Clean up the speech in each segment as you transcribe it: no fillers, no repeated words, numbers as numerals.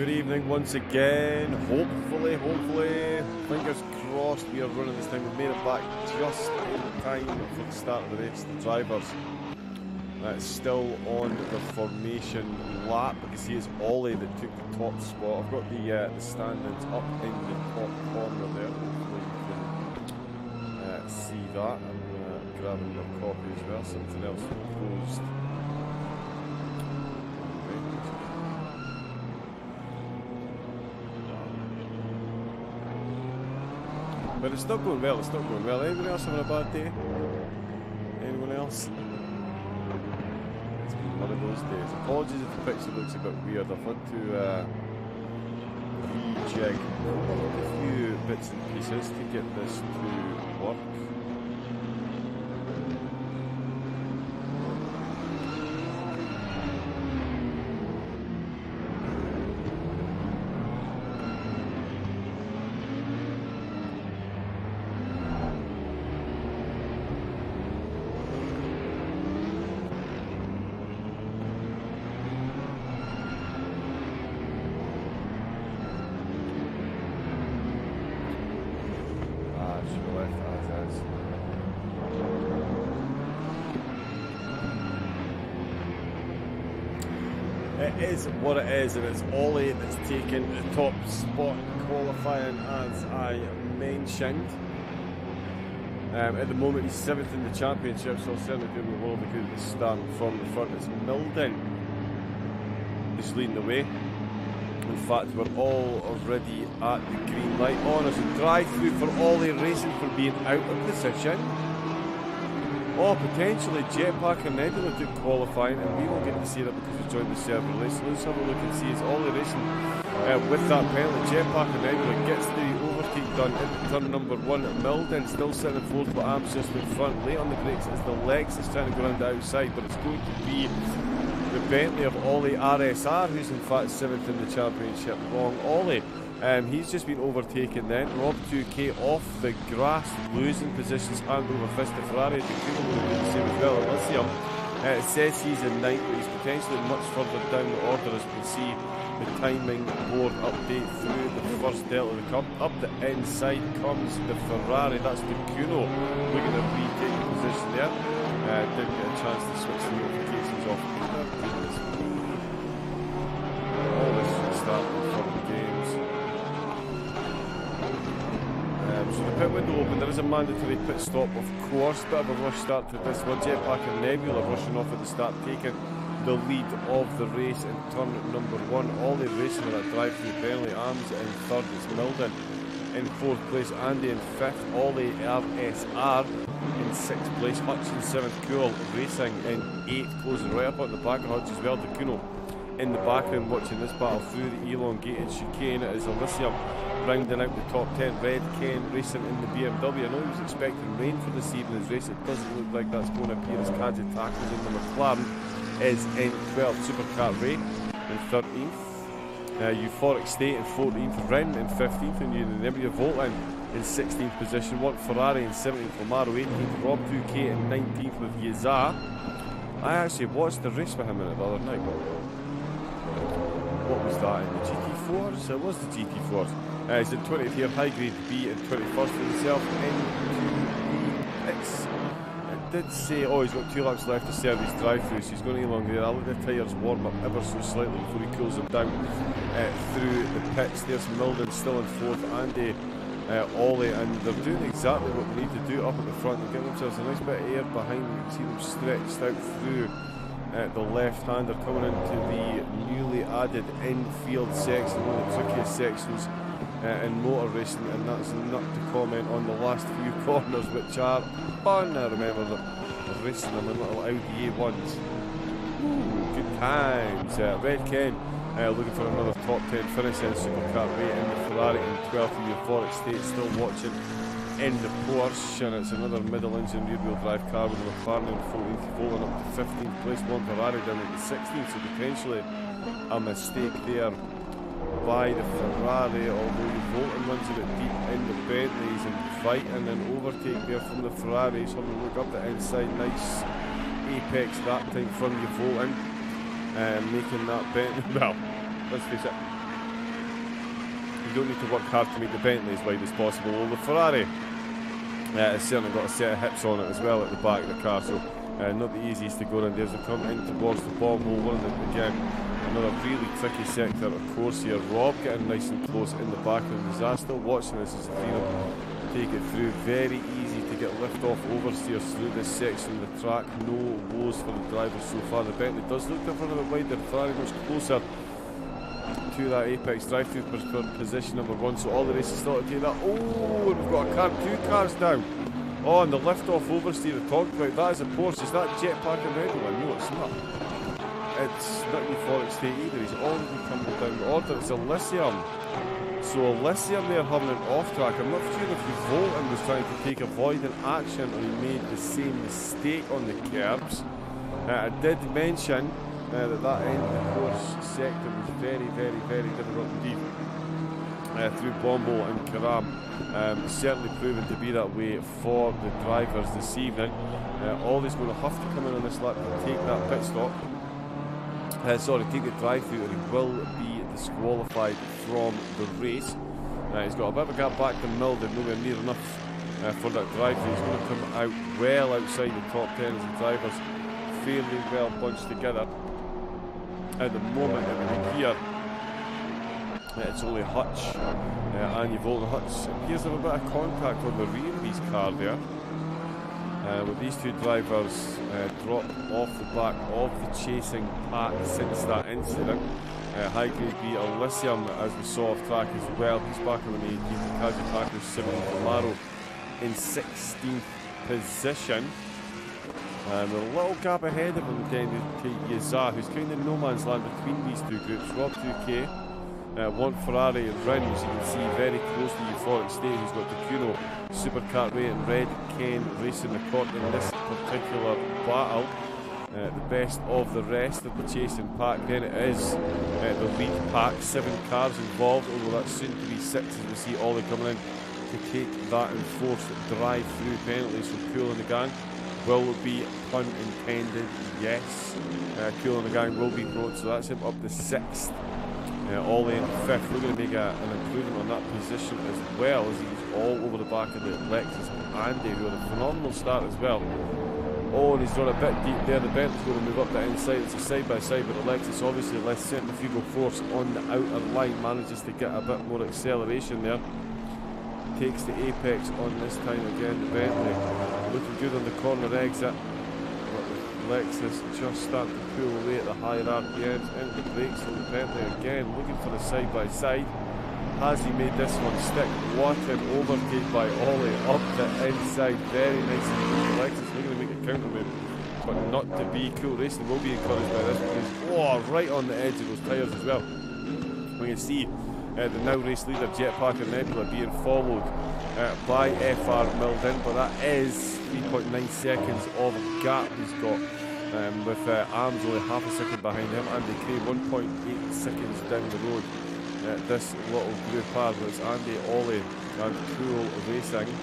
Good evening once again. Hopefully, fingers crossed we are running this time. We've made it back just in time for the start of the race. The drivers still on the formation lap. You can see it's Ollie that took the top spot. I've got the standings up in the top corner there. Hopefully you can see that. I'm going to grab another copy as well. Something else proposed. But it's not going well, Anyone else having a bad day? Anyone else? It's been one of those days. Apologies if the picture looks a bit weird. I've had to rejig a few bits and pieces to get this to work. It is what it is, and it's Ollie that's taken the top spot in qualifying, as I mentioned. At the moment he's 7th in the championship, so certainly doing well because it's starting from the front. It's Milden who's leading the way. In fact, we're all already at the green light on. There's a drive-through for Ollie Racing for being out of position. Or potentially Jetpack and Nebula took qualifying, and we won't get to see that because we joined the server race. So let's have a look and see. It's Ollie Racing with that penalty. Jetpack and Nebula gets the overtake done into turn number 1. Milden still sitting in 4th, but Am's just in front. Late on the brakes is the Lexus trying to go around the outside, but it's going to be the Bentley of Ollie RSR, who's in fact 7th in the championship. Wrong Ollie. He's just been overtaken then. Rob 2K off the grass, losing positions, hand over fist to Ferrari. The will be the same as well. Let's see him. It says he's in 9th, but he's potentially much further down the order, as we can see the timing board update through the first delta of the cup. Up the inside comes the Ferrari. That's the Kuno looking to retake the position there. Didn't get a chance to switch the notifications off. All this should start for the games. So the pit window open, there is a mandatory pit stop, of course. Bit of a rush start to this one. Jetpack and Nebula rushing off at the start, taking the lead of the race in turn number 1. Ollie racing with a drive-through penalty. Arms in 3rd, it's Milden in 4th place, Andy in 5th, Ollie RSR in 6th place, Hutch in 7th, Cool Racing in 8th, closing right up on the back of Hutch as well. The Kuno in the background watching this battle through the elongated chicane. It is Elysium rounding out the top 10. Red Ken racing in the BMW. I know he was expecting rain for this evening's race. It doesn't look like that's going to appear, as Kadji tackles in the McLaren is in 12th. Supercar Ray in 13th. Euphoric State in 14th. Ren in 15th. And Unanimity Voltline in 16th position. One Ferrari in 17th. Lamaro 18th. Rob 2K in 19th with Yeza. I actually watched the race with him in it the other night. What was that in the GT4s? It was the GT4s. He's in 20th here, High Grade B in 21st for himself in X. It did say, oh, he's got 2 laps left to serve his drive-through, so he's going to elongate. I'll let the tyres warm up ever so slightly before he cools them down through the pits. There's Milden still in 4th, Andy, Ollie, and they're doing exactly what they need to do up at the front. They're getting themselves a nice bit of air behind them. You can see them stretched out through the left-hander, coming into the newly added infield section, one of the trickiest sections in motor racing, and that's not to comment on the last few corners, which are fun. I remember the racing them in little Audi A1s. Ooh, good times. Red Ken looking for another top 10 finish in Supercar Ray in the Ferrari in 12th, and Euphoric State still watching in the Porsche, and it's another middle engine rear wheel drive car with a McLaren in 14th, Voltline up to 15th place, one Ferrari down into 16th, so potentially a mistake there by the Ferrari, although Voltline runs a bit deep in the Bentleys and fighting an overtake there from the Ferraris. Having a look up the inside, nice apex that time from you Voltline, making that Bentley, well, let's face it, you don't need to work hard to make the Bentley as wide as possible. Well, the Ferrari has certainly got a set of hips on it as well at the back of the car, so not the easiest to go around. There's a come in towards the bomb hole. One of them again, another really tricky sector of course here. Rob getting nice and close in the back of the disaster. Watching this as the three take it through. Very easy to get lift off oversteers through this section of the track. No woes for the drivers so far. The Bentley does look different a bit wider. The Ferrari much closer to that apex drive-through position number 1. So all the races still to take that. Oh, and we've got a car, 2 cars down. Oh, and the lift-off oversteer I talked about, that is a Porsche. Is that Jetpack and Red one? No, it's not. It's not euphoric state either. He's already coming down the order. It's Elysium. So Elysium there having an off-track. I'm not sure if Oulton was trying to take avoidant action or he made the same mistake on the curbs. I did mention that end of the course sector was very, very, very difficult indeed. Through Bombo and Karam. Certainly proven to be that way for the drivers this evening. Ollie's going to have to come in on this lap to take that pit stop. Take the drive-through, and he will be disqualified from the race. He's got a bit of a gap back to Milden, nowhere near enough for that drive-through. He's going to come out well outside the top 10 as the drivers fairly well bunched together. At the moment, everything here. It's only Hutch and you've all the Hutch. Here's a bit of contact on the rear of his car there. With these two drivers dropped off the back of the chasing pack since that incident. High grade B Elysium, as we saw off track as well. He's back on the 18th. Kaji Packers 7th. Amaro in 16th position. With a little gap ahead of him then to Yazar, who's kind of no man's land between these two groups. Rob 2K. One Ferrari and Rin, as you can see, very close to euphoric state. He's got Takuno, Supercar Ray and Red Ken racing the court in this particular battle. The best of the rest of the chasing pack. Then it is the lead pack, 7 cars involved, although that's soon to be 6 as we see Ollie coming in to take that enforced drive-through penalties from Cool and the gang. Will be, pun intended, yes. Cool and the gang will be brought, so that's him up to 6th. Ollie in 5th. We're going to make an improvement on that position as well, as he's all over the back of the Lexus Andy, who had a phenomenal start as well. Oh, and he's run a bit deep there. The Bentley's going to move up the inside. It's a side-by-side, but the Lexus obviously less centrifugal force on the outer line, manages to get a bit more acceleration there. Takes the apex on this time again. The Bentley looking good on the corner exit. Lexus just starting to pull away at the higher RPMs into the brakes from the Bentley again, looking for the side-by-side. Has he made this one stick? What an overtake by Ollie up the inside. Very nice. Lexus looking to make a counter move, but not to be. Cool Racing will be encouraged by this because, right on the edge of those tyres as well. We can see the now race leader Jetpack and Nebula being followed by FR Milden, but that is 3.9 seconds of gap he's got, with Arms only half a second behind him, and they Cray 1.8 seconds down the road. This little group has it's Andy, Ollie and Cool Racing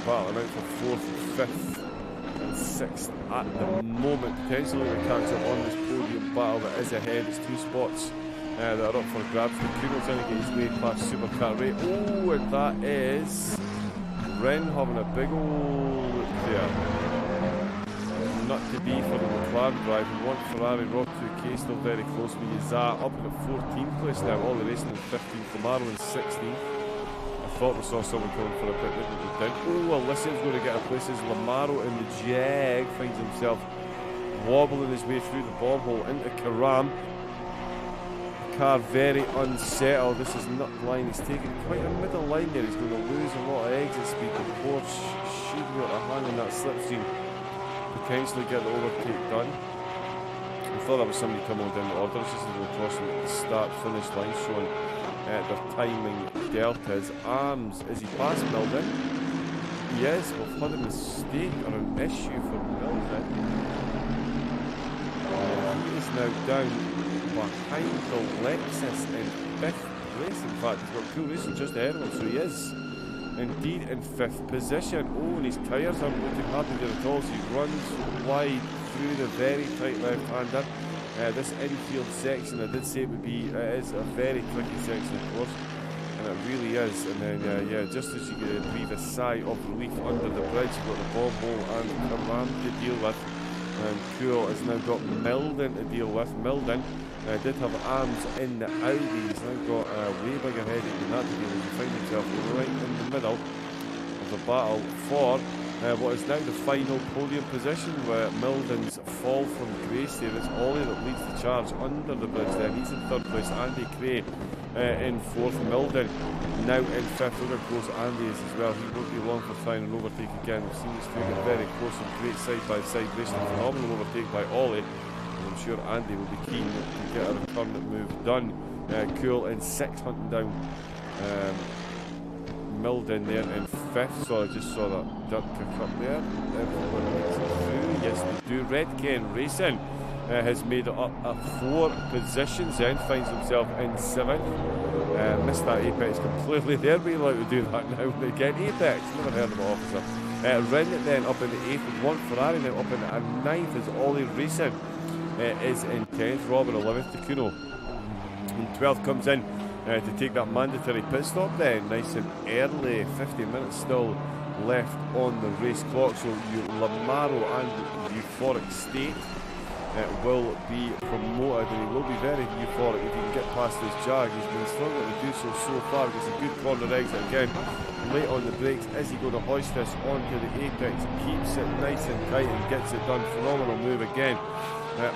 battling out for 4th, 5th and 6th at the moment. Potentially to catch up on this podium battle that is ahead. It's 2 spots that are up for grabs. Cool's trying to get his way past Supercar Ray. Oh, and that is Ren having a big old look there. Not to be for the McLaren drive. We want Ferrari, Rock 2K still very close with Yazar up in the 14th place now. All the racing in 15th, Amaro in 16th. I thought we saw someone coming for a bit, didn't we? Oh, Elysium's going to get a place as Lamaro in the Jag finds himself wobbling his way through the bomb hole into Karam. Car very unsettled. This is not line. He's taking quite a middle line there. He's going to lose a lot of exit speed. The Porsche should be able to hang on that slipstream, potentially get the overtake done. I thought that was somebody coming down the order. This is the crossing at the start-finish line, showing their timing deltas. Arms, is he past Milden? He is. We've had a mistake or an issue for Milden. He is now down behind the Lexus in 5th place. In fact, he's got Cool Racing just ahead of him, so he is indeed in 5th position. Oh, and his tyres aren't looking happy there at all, so he runs wide through the very tight left-hander. This infield section, I did say it would be, it is a very tricky section of course, and it really is. And then, yeah, just as you breathe a sigh of relief under the bridge, you've got the bomb hole and Karam to deal with. And Cool has now got Milden to deal with. Milden did have arms in the Audi. He's now got a way bigger headache than that to deal with. He finds himself right in the middle of the battle for what is now the final podium position, where Milden's fall from grace there. It's Ollie that leads the charge under the bridge there. He's in third place. Andy Cray in fourth. Milden now in fifth. Look how close Andy is as well. He won't be long for trying an overtake again. We've seen these two get very close and great side by side racing. A phenomenal overtake by Ollie. And I'm sure Andy will be keen to get a return move done. Cool in sixth, hunting down Milden there in fifth. So I just saw that dirt pick up there. Everyone makes it through. Yes, they do. Red Ken Racing has made it up at 4 positions then, finds himself in 7th. Missed that apex completely there, but you're allowed to do that now and again. Apex, never heard of an officer. Rennet then up in the 8th with one Ferrari, now up in the 9th as Ollie Racing is in 10th. Rob in 11th, Takuno in 12th comes in to take that mandatory pit stop then, nice and early. 50 minutes still left on the race clock, so Lamaro and Euphoric State will be promoted, and he will be very euphoric if he can get past this Jag. He's been struggling to do so far. Gets a good corner exit again, late on the brakes. Is he going to hoist this onto the apex? Keeps it nice and tight and gets it done. Phenomenal move again.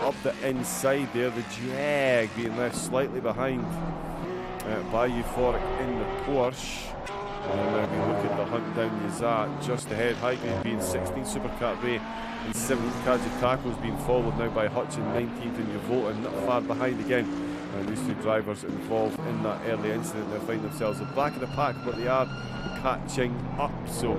Up the inside there, the Jag being left slightly behind by Euphoric in the Porsche. And we look at the hunt down Yazat just ahead. Highgrade being 16th, Supercat Ray and 7th. Kajitako's being followed now by Hutchin, 19th, and Oulton not far behind again. And these two drivers involved in that early incident, they find themselves at the back of the pack, but they are catching up. So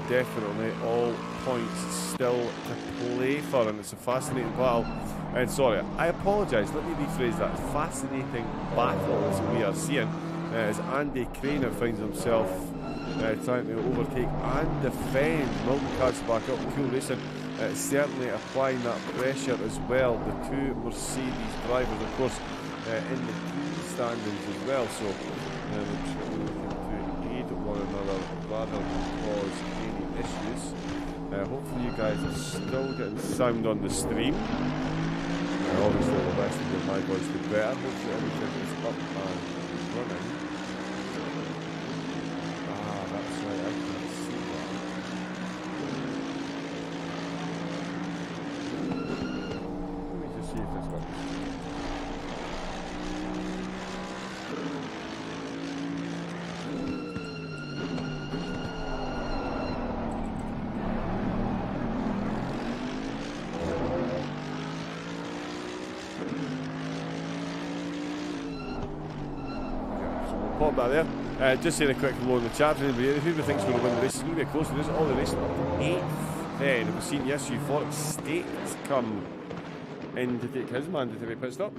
definitely all points still to play for, and it's a fascinating battle. And sorry, I apologise, let me rephrase that. Fascinating battle as we are seeing. As Andy Craner finds himself trying to overtake and defend. Milton catches back up. Cool Racing certainly applying that pressure as well. The two Mercedes drivers, of course, in the team standings as well. So looking to aid one another rather than cause any issues. Hopefully you guys are still getting sound on the stream. Obviously the less you get my voice, the better. Hopefully everything is up and running. Pop that there. Just saying a quick hello in the chat. Who do you think's going to win the race? It's going to be a close race. All the racing up to 8th. Then we've seen yes, Euphoric State come in to take his mandatory pit stop.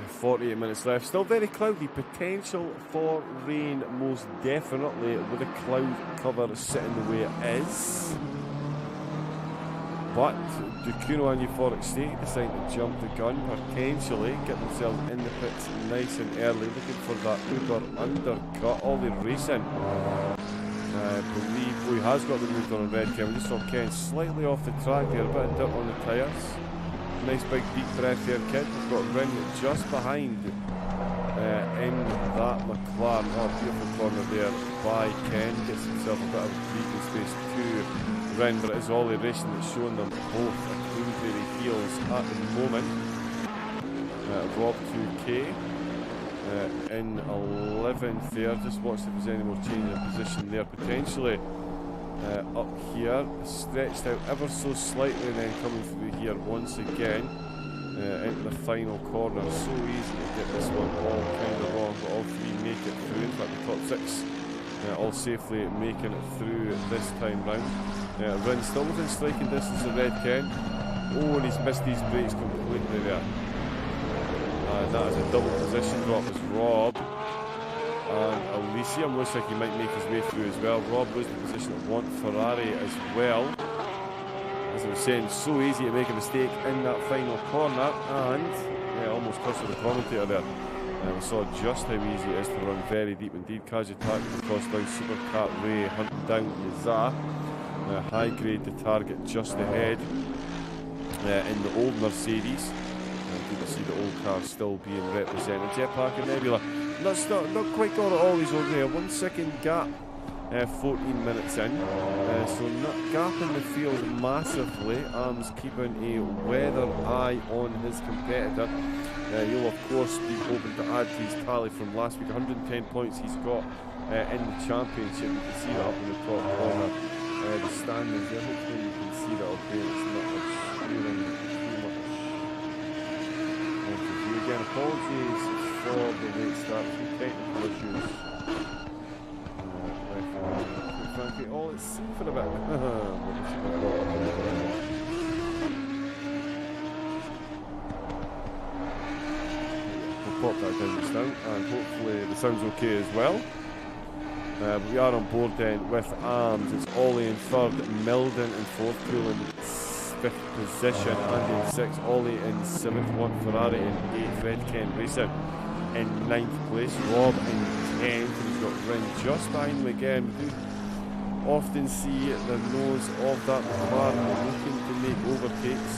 48 minutes left. Still very cloudy. Potential for rain, most definitely, with the cloud cover sitting the way it is. But Ducuno and Euphoric State decide to jump the gun, potentially get themselves in the pits nice and early, looking for that Uber undercut. All the racing, I believe, he has got the move on red cam. We just saw Ken slightly off the track there, a bit of dirt on the tyres. Nice big deep breath there, kid. We've got Rin just behind in that McLaren. Oh, beautiful corner there by Ken. Gets himself a bit of breathing space to Ren, but it is Ollie Racing that's showing them both a clean pair of heels at the moment. Rob 2K in 11th there. Just watch if there's any more change of position there potentially. Up here, stretched out ever so slightly, and then coming through here once again into the final corner. So easy to get this one all kind of wrong, but all three make it through. In fact, the top 6 all safely making it through this time round. Rin still within striking distance of Red Ken. Oh, and he's missed these brakes completely there. And that is a double position drop as Rob and Elysium looks like he might make his way through as well. Rob losing the position of one Ferrari as well. As I was saying, so easy to make a mistake in that final corner, and almost cursed the commentator there. We saw just how easy it is to run very deep indeed. Kajitak across down Supercar Ray, hunting down Yazar. High grade the target just ahead in the old Mercedes. Good to see the old car still being represented. Jetpack and Nebula. Not quite got it all these over there. 1 second gap. 14 minutes in, so not gapping the field massively. Arms keeping a weather eye on his competitor. He'll of course be hoping to add to his tally from last week. 110 points he's got in the championship. You can see that up in the top corner. The standings there. Hopefully you can see that up there. It's not obscuring too much. Again, apologies for the late start. Few technical issues. Frankly, all it's seen for a bit. We'll pop that down just now, and hopefully the sound's okay as well. We are on board then with Arms. It's Ollie in third, Milden in fourth, Pool in fifth position, Andy in sixth, Ollie in seventh, one Ferrari in eighth, Red Ken Racing in ninth place, Rob in 10th, and he's got Ring just behind him again. We do often see the nose of that McLaren looking to make overtakes.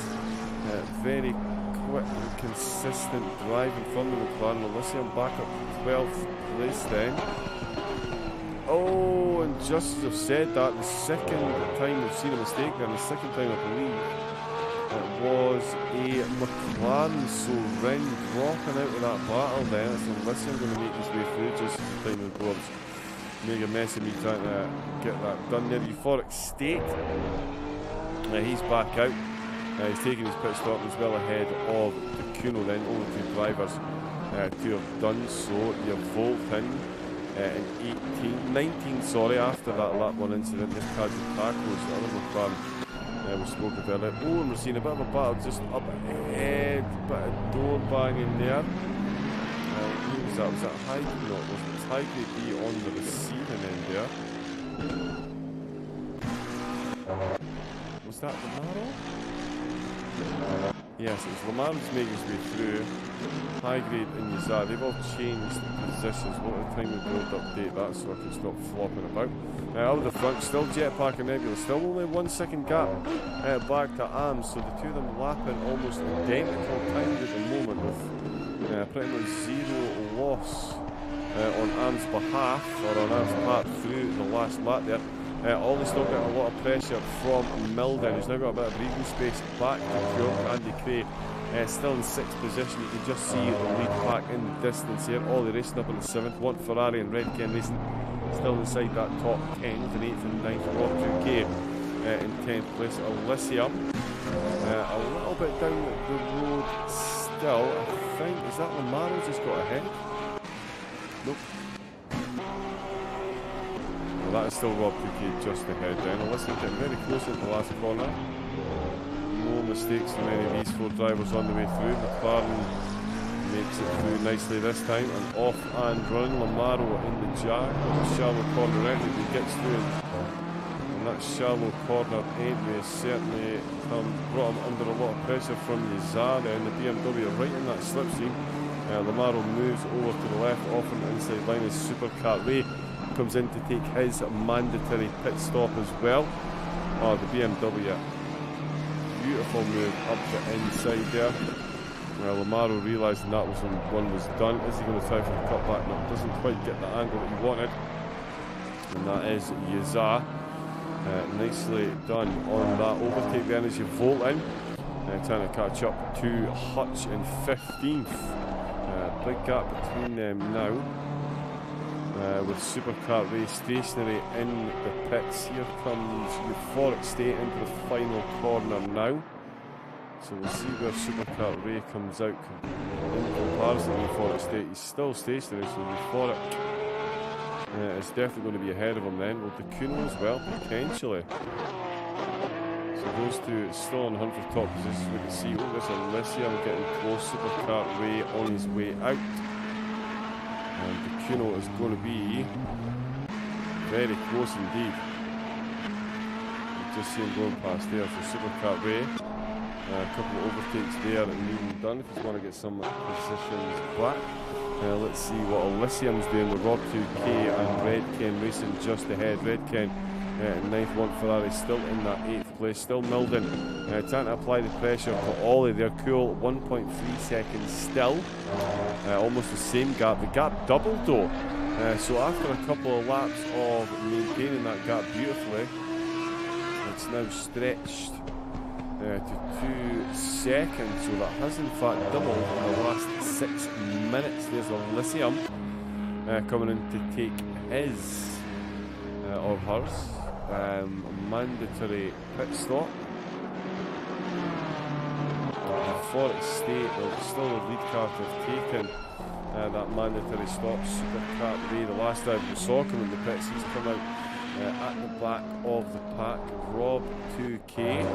Very quick and consistent driving from the McLaren. Elysium back up to 12th place then. Oh, and just as I've said that, the second time we've seen a mistake there, and the second time I believe it was a McLaren, so Ring dropping out of that battle then. So Elysium going to make his way through just in time of the boards. Make a mess of me trying to get that done there. Euphoric State, he's back out. He's taking his pit stop as well ahead of the Kuno then. Only two drivers to have done so. Your Oulton in 19 sorry, after that lap 1 incident. This Kajitak was the other McLaren we spoke about it. Oh, and we're seeing a bit of a battle just up ahead. Bit of door banging there. Who was that? Was that high? No, it wasn't. It's high grade B on the receiving end there. Was that Lamaro? Yes, it's Lamaro's making his way through. High grade and Yazar. They've all changed positions. What the time we build update that so I can stop flopping about. Out of the front, still Jetpack and Nebula. Still only 1 second gap back to Arms. So the two of them lapping almost identical times at the moment with pretty much zero loss on Arms' behalf, or on Arms' part through the last lap there. Ollie's still getting a lot of pressure from Milden, who's now got a bit of breathing space back to Pure. Andy Cray still in 6th position. You can just see the lead pack in the distance here. Ollie racing up in the 7th, one Ferrari and Red Ken racing still inside that top 10 with an 8th and 9th. Rob 2K in 10th place. Elysium a little bit down the road still. I think, is that Lamaro just got ahead? Nope. Well, that is still Rob 2K just ahead then. Elysium getting very close into the last corner. No mistakes from any of these four drivers on the way through. McLaren makes it through nicely this time, and off and running. Lamaro in the Jag, the shallow corner entry. He gets through, and that shallow corner entry has certainly brought him under a lot of pressure from Yazar and the BMW right in that slipstream. Lamaro moves over to the left, off on the inside line as Supercar Ray comes in to take his mandatory pit stop as well. Oh, the BMW. Beautiful move up the inside there. Lamaro realising that was when one was done. Is he going to try for the cutback? No, doesn't quite get the angle that he wanted. And that is Yazar. Nicely done on that overtake then as you volt in. Trying to catch up to Hutch in 15th. Big gap between them now. With Supercar Ray stationary in the pits. Here comes Euphoric State into the final corner now. So we'll see where Supercar Ray comes out in comparison to Euphoric State. He's still stationary, so Euphoric is definitely going to be ahead of him then. Well, the Kuno as well, potentially. So those two still on the hunt for top positions. We can see, oh, there's Elysium getting close. Supercar Ray on his way out. And the Kuno is going to be very close indeed. You just see him going past there. So Supercar Ray, a couple of overtakes there and needing done if he's going to get some positions back. Let's see what Elysium's doing with Rob 2K and Red Ken racing just ahead. Red Ken in 9th, one Ferrari still in that 8th place. Still Milden trying to apply the pressure to Ollie. They're cool, 1.3 seconds still. Almost the same gap. The gap doubled though. So after a couple of laps of maintaining that gap beautifully, it's now stretched to 2 seconds. So that has in fact doubled in the last 6 minutes. There's Elysium coming in to take his or hers mandatory pit stop. For its state, still the lead car to have taken that mandatory stop. Supercar Ray, the last driver we saw come in the pits, he's come out at the back of the pack. Rob 2K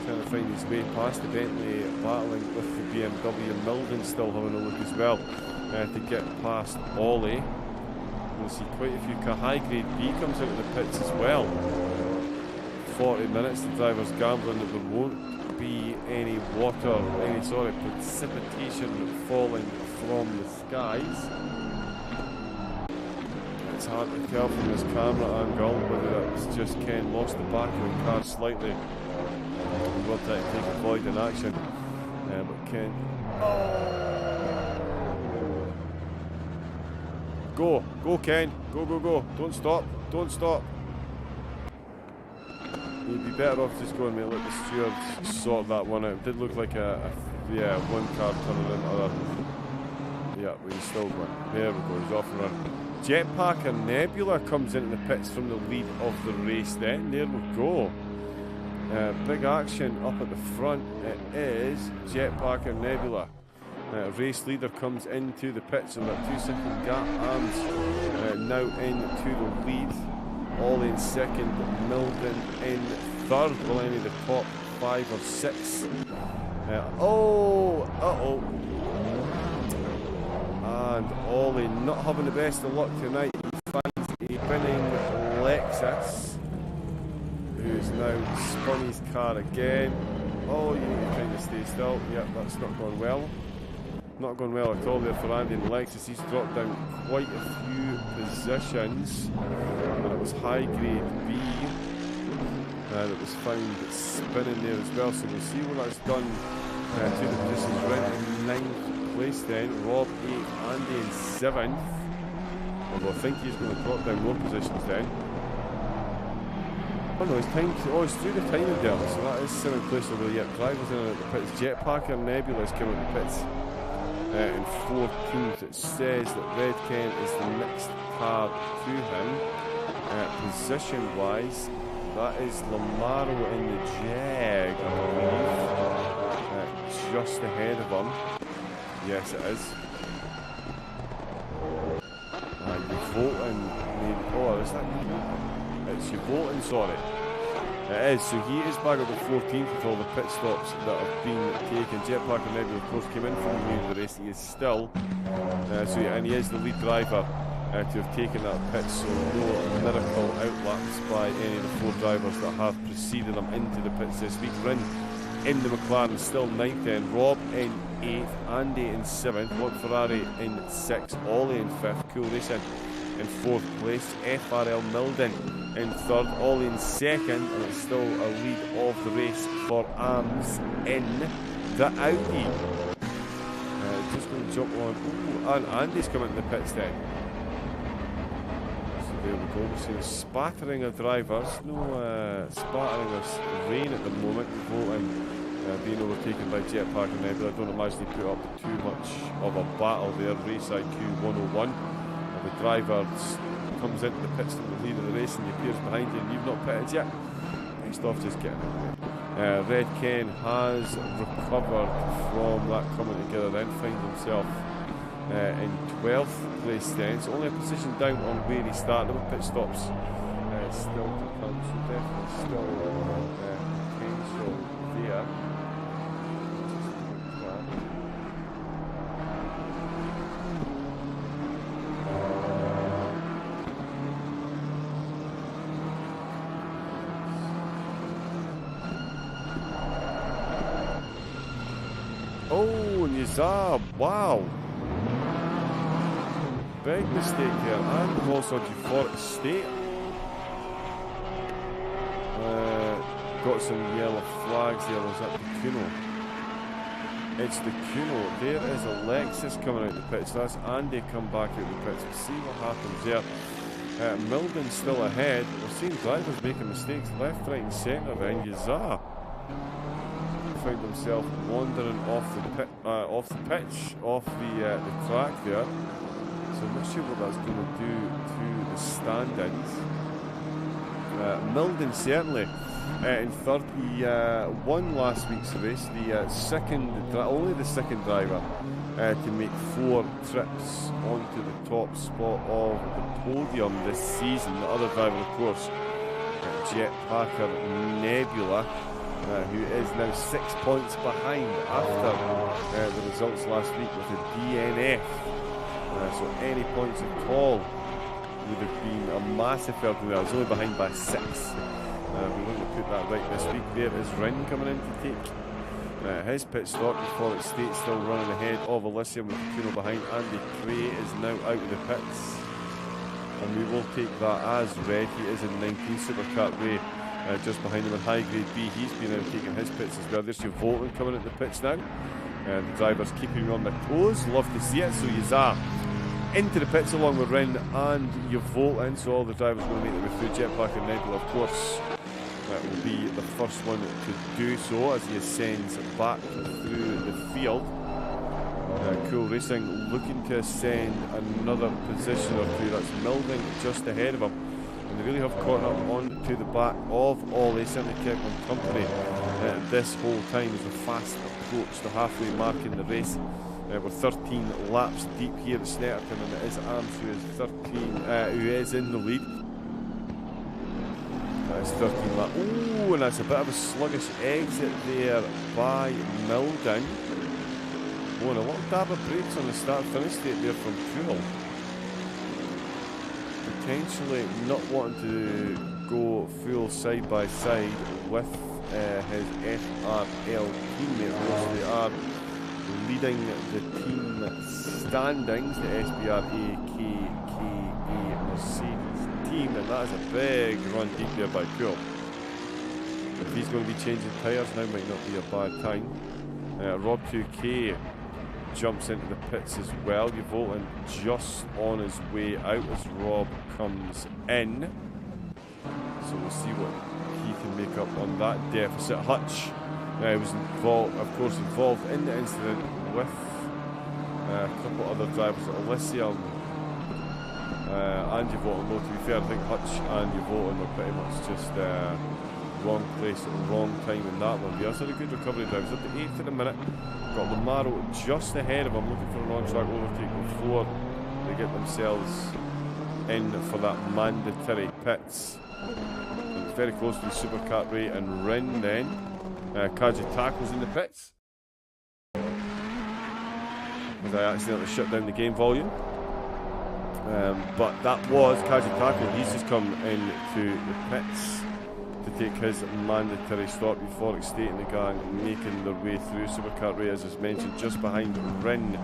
trying to find his way past the Bentley, battling with the BMW. Milden still having a look as well to get past Ollie. We'll see quite a few car. High grade B comes out of the pits as well. 40 minutes, the driver's gambling that there won't be any water, any sort of precipitation falling from the skies. It's hard to tell from this camera angle whether that's just Ken lost the back of the car slightly. We'll try to take a void in action, but Ken. Go Ken, go, don't stop. You'd be better off just going and let the stewards sort that one out. It did look like a one car turning into other. Yeah, but he's still going. There we go, he's off and running. Jetpack and Nebula comes into the pits from the lead of the race then. There we go. Big action up at the front. It is Jetpack and Nebula. Race leader comes into the pits in that 2-second gap. Arms now into the lead. Ollie in second, Milden in third. Will any of the top 5 or 6? And Ollie not having the best of luck tonight. He finds a winning Lexus, who's now spun his car again. Oh, you need to kind of stay still. Yep, that's not going well. Not going well at all there for Andy and Lexus. He's dropped down quite a few positions. And it was high grade B that was found spinning there as well. So we'll see what that's done to the positions. Right in 9th place then. Rob 8, Andy in 7th. Although I think he's going to drop down more positions then. Oh no, he's through the timing there. So that is 7th place over the drivers in at the pits. Jetpack and Nebula is coming at the pits. In 14th, it says that Red Ken is the next car to him. Position-wise, that is Lamaro in the Jag, I believe. Just ahead of him. Yes, it is. Oulton, is that you? It's Oulton, sorry. It is, so he is back at the 14th with all the pit stops that have been taken. Jetpack and Nebula, of course, came in from the lead of the race. He is still, and he is the lead driver to have taken that pit, so no miracle outlaps by any of the 4 drivers that have preceded him into the pits this week. Rin in the McLaren, still 9th then. Rob in 8th, Andy in 7th, One Ferrari in 6th, Ollie in 5th, Cool Racing in 4th place, FRL Milden in 3rd, Ollie in 2nd, and it's still a lead of the race for Arms in the Audi. Just going to jump on. Ooh, and Andy's coming to the pits then. So there we go. We're seeing spattering of drivers. No spattering of rain at the moment. Oulton being overtaken by Jetpack and Nebula. I don't imagine they put up too much of a battle there. Race IQ 101. The driver comes into the pits from the lead of the race and he appears behind you and you've not pitted yet. Best off just getting in there. Red Ken has recovered from that coming together then, finds himself in 12th place then. So only a position down on where he started with pit stops still to come, so definitely still potential there. Oh, Nizar, wow. big mistake there, and we've also had Euphoric State. Got some yellow flags there. Was that the Kuno? It's the Kuno. There is Alexis coming out the pits. That's Andy come back out the pits. We'll see what happens there. Milden's still ahead. We're seeing drivers making mistakes left, right and centre. Then Yazar found himself wandering off the pitch, off the track there. So I'm not sure what that's going to do to the stand-ins. Milden certainly in third. He won last week's race. The only the second driver to make 4 trips onto the top spot of the podium this season. The other driver, of course, Jet Packer Nebula, who is now 6 points behind after the results last week with a DNF. So any points at all would have been a massive help. I was only behind by 6. We're going to put that right this week. There is Rin coming in to take his pit stop. Euphoric State still running ahead of Elysium with Kuno behind. Andy Cray is now out of the pits, and we will take that as read. He is in 19 Supercat Ray just behind him in high grade B. He's been out taking his pits as well. There's your Oulton coming into the pits now. The drivers keeping him on their toes. Love to see it. So Yazar into the pits along with Rin and Oulton. So all the drivers will make their way through. Jetpack and Nebula, of course, will be the first one to do so as he ascends back through the field. Cool Racing looking to ascend another position or two. That's Milden just ahead of him. And they really have caught up onto the back of Ollie. Certainly kept on company this whole time as we fast approach the halfway mark in the race. We're 13 laps deep here at Snetterton, and it is Arms who is in the lead. It's 13 laps. Oh, and that's a bit of a sluggish exit there by Milden. Oh, and a little dab of brakes on the start-finish state there from Cool. Potentially not wanting to go full side-by-side with his FRL teammate. They are leading the team standings, the SBR-AKKA Mercedes team, and that is a big run deep there by Cool. If he's going to be changing tyres now, might not be a bad time. Rob 2K jumps into the pits as well. Oulton just on his way out as Rob comes in. So we'll see what he can make up on that deficit. Hutch was involved, of course, in the incident with a couple other drivers at Elysium and Oulton. Though, to be fair, I think Hutch and Oulton were pretty much just wrong place at the wrong time in that one. He has had a good recovery drive. He's up to 8th in a minute. Got Lamaro just ahead of him, looking for an on-track overtake before they get themselves in for that mandatory pits. Very close to the Supercat Ray and Rin then. Kajitako's in the pits. As I accidentally shut down the game volume. But that was Kajitako. He's just come into the pits to take his mandatory stop. Euphoric State and the gang making their way through. Supercat Ray, as is mentioned, just behind Rin,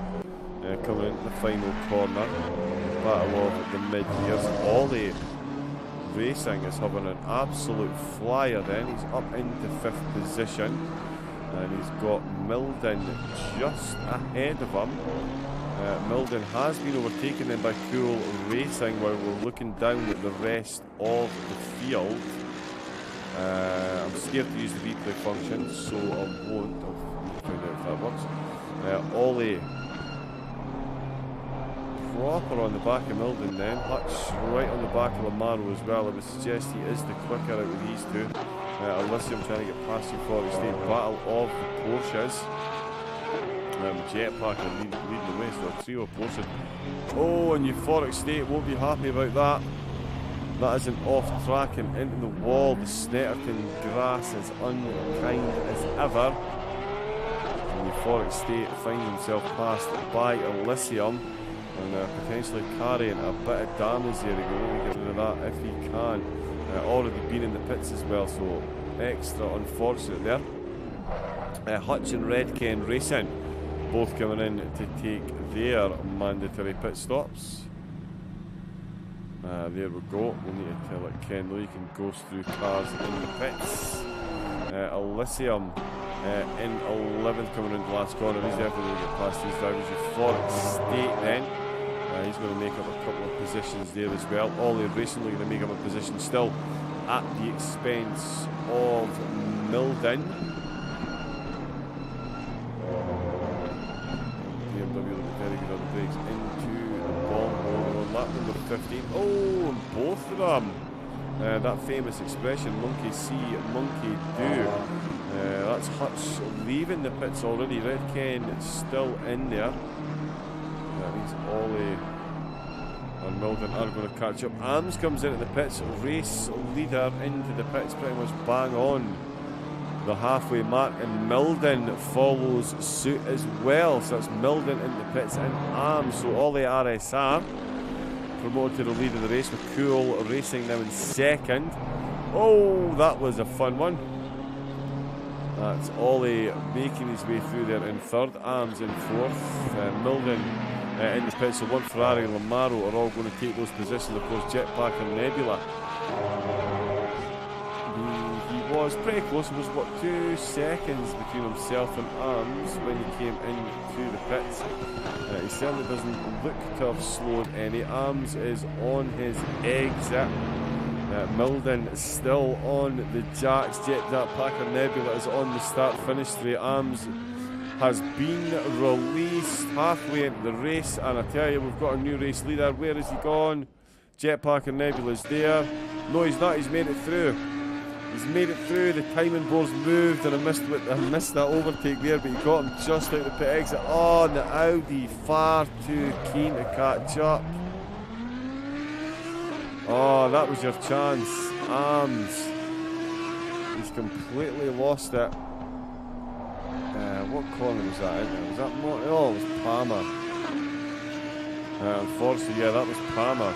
coming into the final corner. Battle of the mid-years. Ollie Racing is having an absolute flyer then. He's up into 5th position. And he's got Milden just ahead of him. Milden has been overtaken then by Cool Racing while we're looking down at the rest of the field. I'm scared to use the replay function, so I won't. I'll find out if that works. Ollie proper on the back of Milden then. Hutch right on the back of Lamaro as well. I would suggest he is the quicker out of these two. Elysium trying to get past Euphoric State. Battle of the Porsches. Jetpack leading the way, so a trio of Porsches. Oh, and Euphoric State won't be happy about that. That is an off-track and into the wall. The Snetterton grass is unkind as ever. And Euphoric State finds himself passed by Elysium and potentially carrying a bit of damage there. He can only get rid of that if he can. Already been in the pits as well, so extra unfortunate there. Hutch and Redken Racing both coming in to take their mandatory pit stops. There we go. We'll need to let Ken know he can go through cars in the pits. Elysium in 11th coming into the last corner. He's definitely going to get past these drivers. Euphoric State then. He's going to make up a couple of positions there as well. Ollie Racing looking to make up a position still at the expense of Milden. BMW looking very good on the brakes into the bomb hole on lap number 15. Oh, and both of them. That famous expression, monkey see, monkey do. That's Hutch leaving the pits already. Red Ken still in there. That means Ollie and Milden are going to catch up. Arms comes into the pits, race leader into the pits, pretty much bang on the halfway mark, and Milden follows suit as well. So that's Milden in the pits and Arms. So Ollie RSR promoted to the lead of the race with Cool Racing now in second. Oh, that was a fun one. That's Ollie making his way through there in third, Arms in fourth, Milden in the pits. So one Ferrari and Lamaro are all going to take those positions. Of course, Jetpack and Nebula. He was pretty close. It was, what, 2 seconds between himself and Arms when he came into the pits. He certainly doesn't look to have slowed any. Arms is on his exit. Milden still on the jacks. Jetpack and Nebula is on the start-finish straight. Arms has been released halfway into the race, and I tell you, we've got a new race leader. Where is he gone? Jetpack and Nebula is there. No, he's not. He's made it through. He's made it through. The timing board's moved, and I missed that overtake there, but he got him just out the pit exit. Oh, and the Audi far too keen to catch up. Oh, that was your chance. Arms. He's completely lost it. What corner was that in? Was that more? Oh, it was Palmer. Unfortunately, yeah, that was Palmer.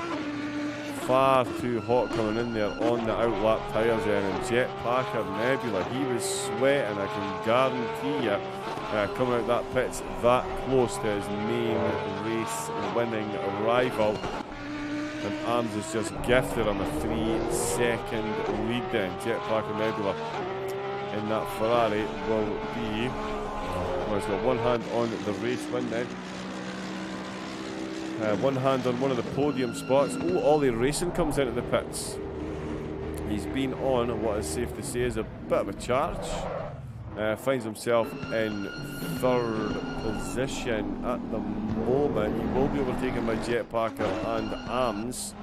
Far too hot coming in there on the outlap tyres then, and Jetpack and Nebula, he was sweating, I can guarantee you, coming out that pit's that close to his main race winning rival. And Arms has just gifted him a 3-second lead then. Jetpack and Nebula in that Ferrari will be, well, he's got one hand on the race win then. One hand on one of the podium spots. Oh, Ollie Racing comes into the pits. He's been on what is safe to say is a bit of a charge. Finds himself in third position at the moment. He will be overtaken by Jetpacker and Arms,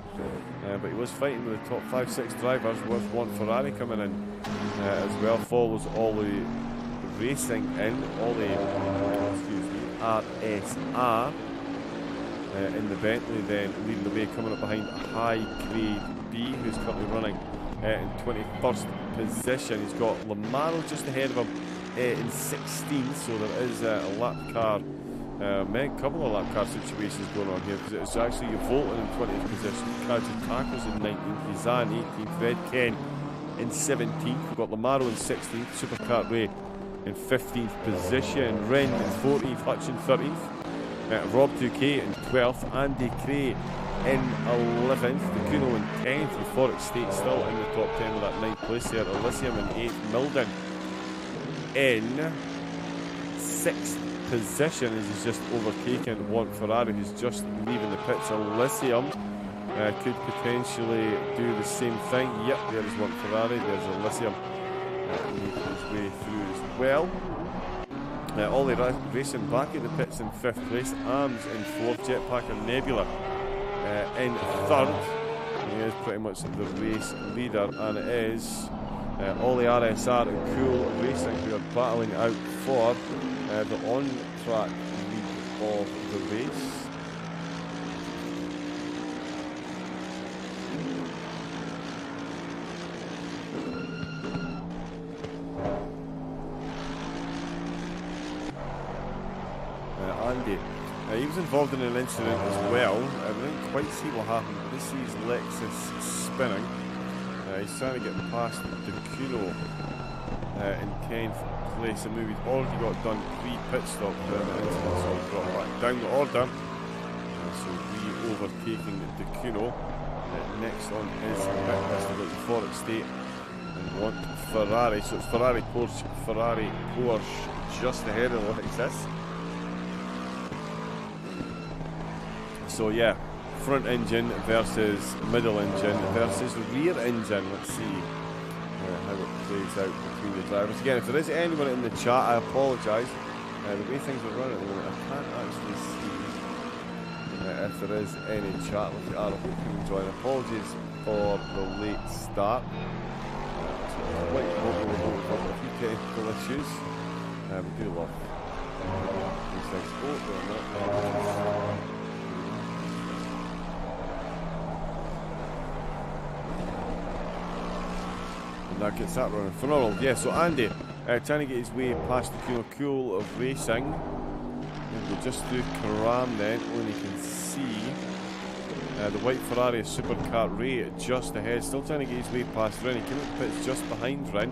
but he was fighting with the top 5-6 drivers with one Ferrari coming in as well. Follows Ollie Racing in. Ollie, RSR in the Bentley then leading the way, coming up behind High Grade B, who's currently running in 21st position. He's got Lamaro just ahead of him in 16th, so there is a lap car, a couple of lap car situations going on here, because it's actually Oulton in 20th position, Kajitako's in 19th, Kizan 18th, Red Ken in 17th, we've got Lamaro in 16th, Supercar Ray in 15th position, Ren in 14th, Hutch in 13th, Rob 2K in 12th, Andy Cray in 11th, the Kuno in 10th, Euphoric State still in the top 10 with that 9th place there, Elysium in 8th, Milden in 6th position as he's just overtaken one Ferrari who's just leaving the pits. Elysium could potentially do the same thing. Yep, there's one Ferrari, there's Elysium making his way through as well. Ollie Racing back in the pits in 5th place, Arms in 4th, Jetpack and Nebula in 3rd. He is pretty much the race leader, and it is Ollie RSR and Cool Racing who are battling out for the on-track lead of the race. Andy. He was involved in an incident as well. We didn't quite see what happened, but this is Lexus spinning. He's trying to get past the Kuno in 10th place, and we've already got done 3 pit stops there. The incident's all brought back down the order. So we overtaking the Kuno. Next on is the pit list, we've got the Forest State and want Ferrari. So it's Ferrari, Porsche just ahead of Lexus. So yeah, front engine versus middle engine versus rear engine. Let's see how it plays out between the drivers. Again, if there is anyone in the chat, I apologise. The way things are running at the moment, I can't actually see if there is any chat. If you are, I hope you can join. Apologies for the late start. Quite hopefully we've got a few technical issues. We do love these things. Oh, they're not. That gets that running. Phenomenal. Yeah, so Andy trying to get his way past the Cool of Racing. We'll go just through Karam then, only you can see the white Ferrari Supercar Ray just ahead, still trying to get his way past Ren. He came up the pits just behind Ren,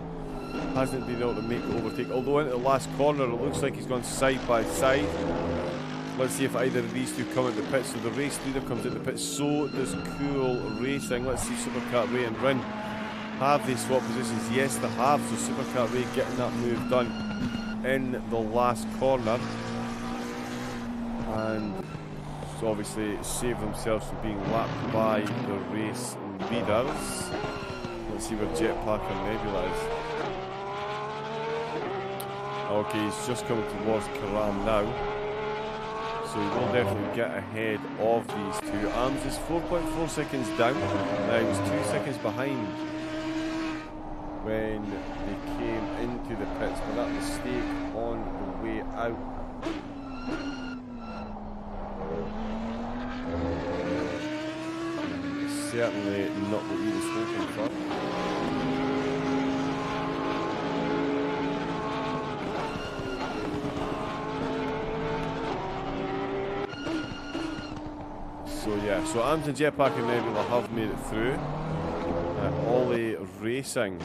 hasn't been able to make the overtake, although into the last corner it looks like he's gone side by side. Let's see if either of these two come into the pits. So the race leader comes into the pits, so does Cool Racing. Let's see Supercar Ray and Ren. Have they swapped positions? Yes, they have. So Supercar Ray getting that move done in the last corner. And so obviously save themselves from being lapped by the race leaders. Let's see where Jetpack and Nebula is. Okay, he's just coming towards Karam now. So he will definitely get ahead of these two. Arms is 4.4 seconds down. He was 2 seconds behind when they came into the pits, but that mistake on the way out. Certainly not what he was hoping for. So yeah, so Arms and Jetpack and Nebula have made it through. Ollie Racing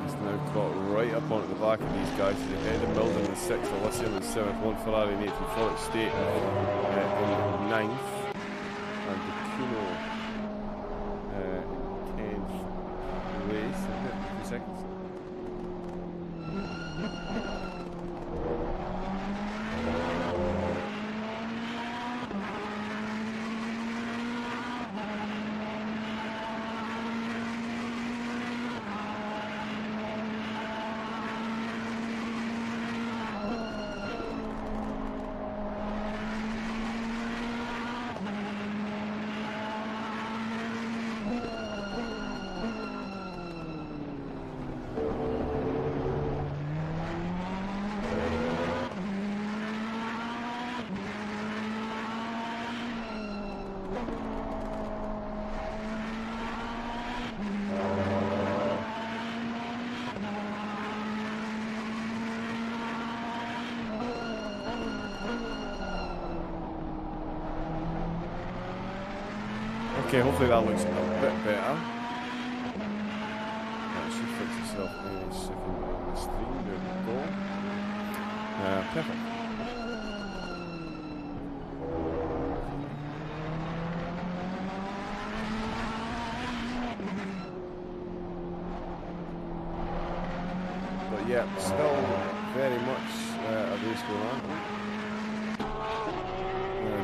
is now caught right up onto the back of these guys. He's ahead of Milden in 6th, Elysium in 7th, one Ferrari in 8th, and Forest State in 9th, and the Kuno in 10th race. 2 seconds. Okay, hopefully that looks a bit better. That should fix itself in a second on the stream. There we go. Perfect. But yeah, still very much a race going on.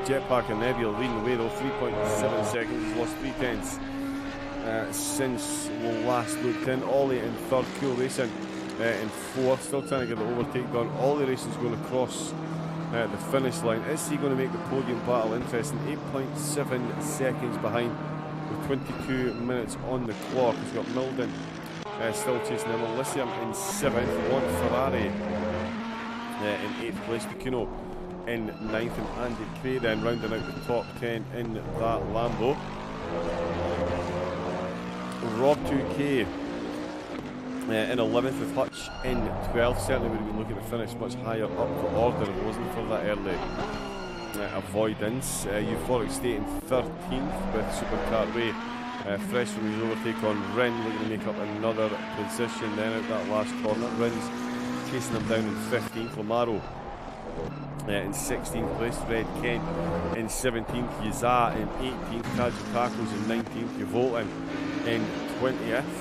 Jetpack and Nebula leading the way though, 3.7 seconds, he's lost 3/10 since we last looked in. Ollie in 3rd, Cool Racing in 4th, still trying to get the overtake done. Ollie Racing's going across the finish line. Is he going to make the podium battle interesting? 8.7 seconds behind with 22 minutes on the clock. He's got Milden still chasing him. Elysium in 7th, one Ferrari in 8th place. Kuno in 9th, and Andy Cray then rounding out the top 10 in that Lambo. Rob 2K in 11th with Hutch in 12th. Certainly would have been looking to finish much higher up the order if it wasn't for that early avoidance. Euphoric State in 13th with Supercar Ray fresh from his overtake on Ren, looking to make up another position then out that last corner. Ren's chasing him down in 15th. Lamaro In 16th place, Red Kent in 17th, Yaza in 18th, Kajitacos in 19th, Oulton in 20th.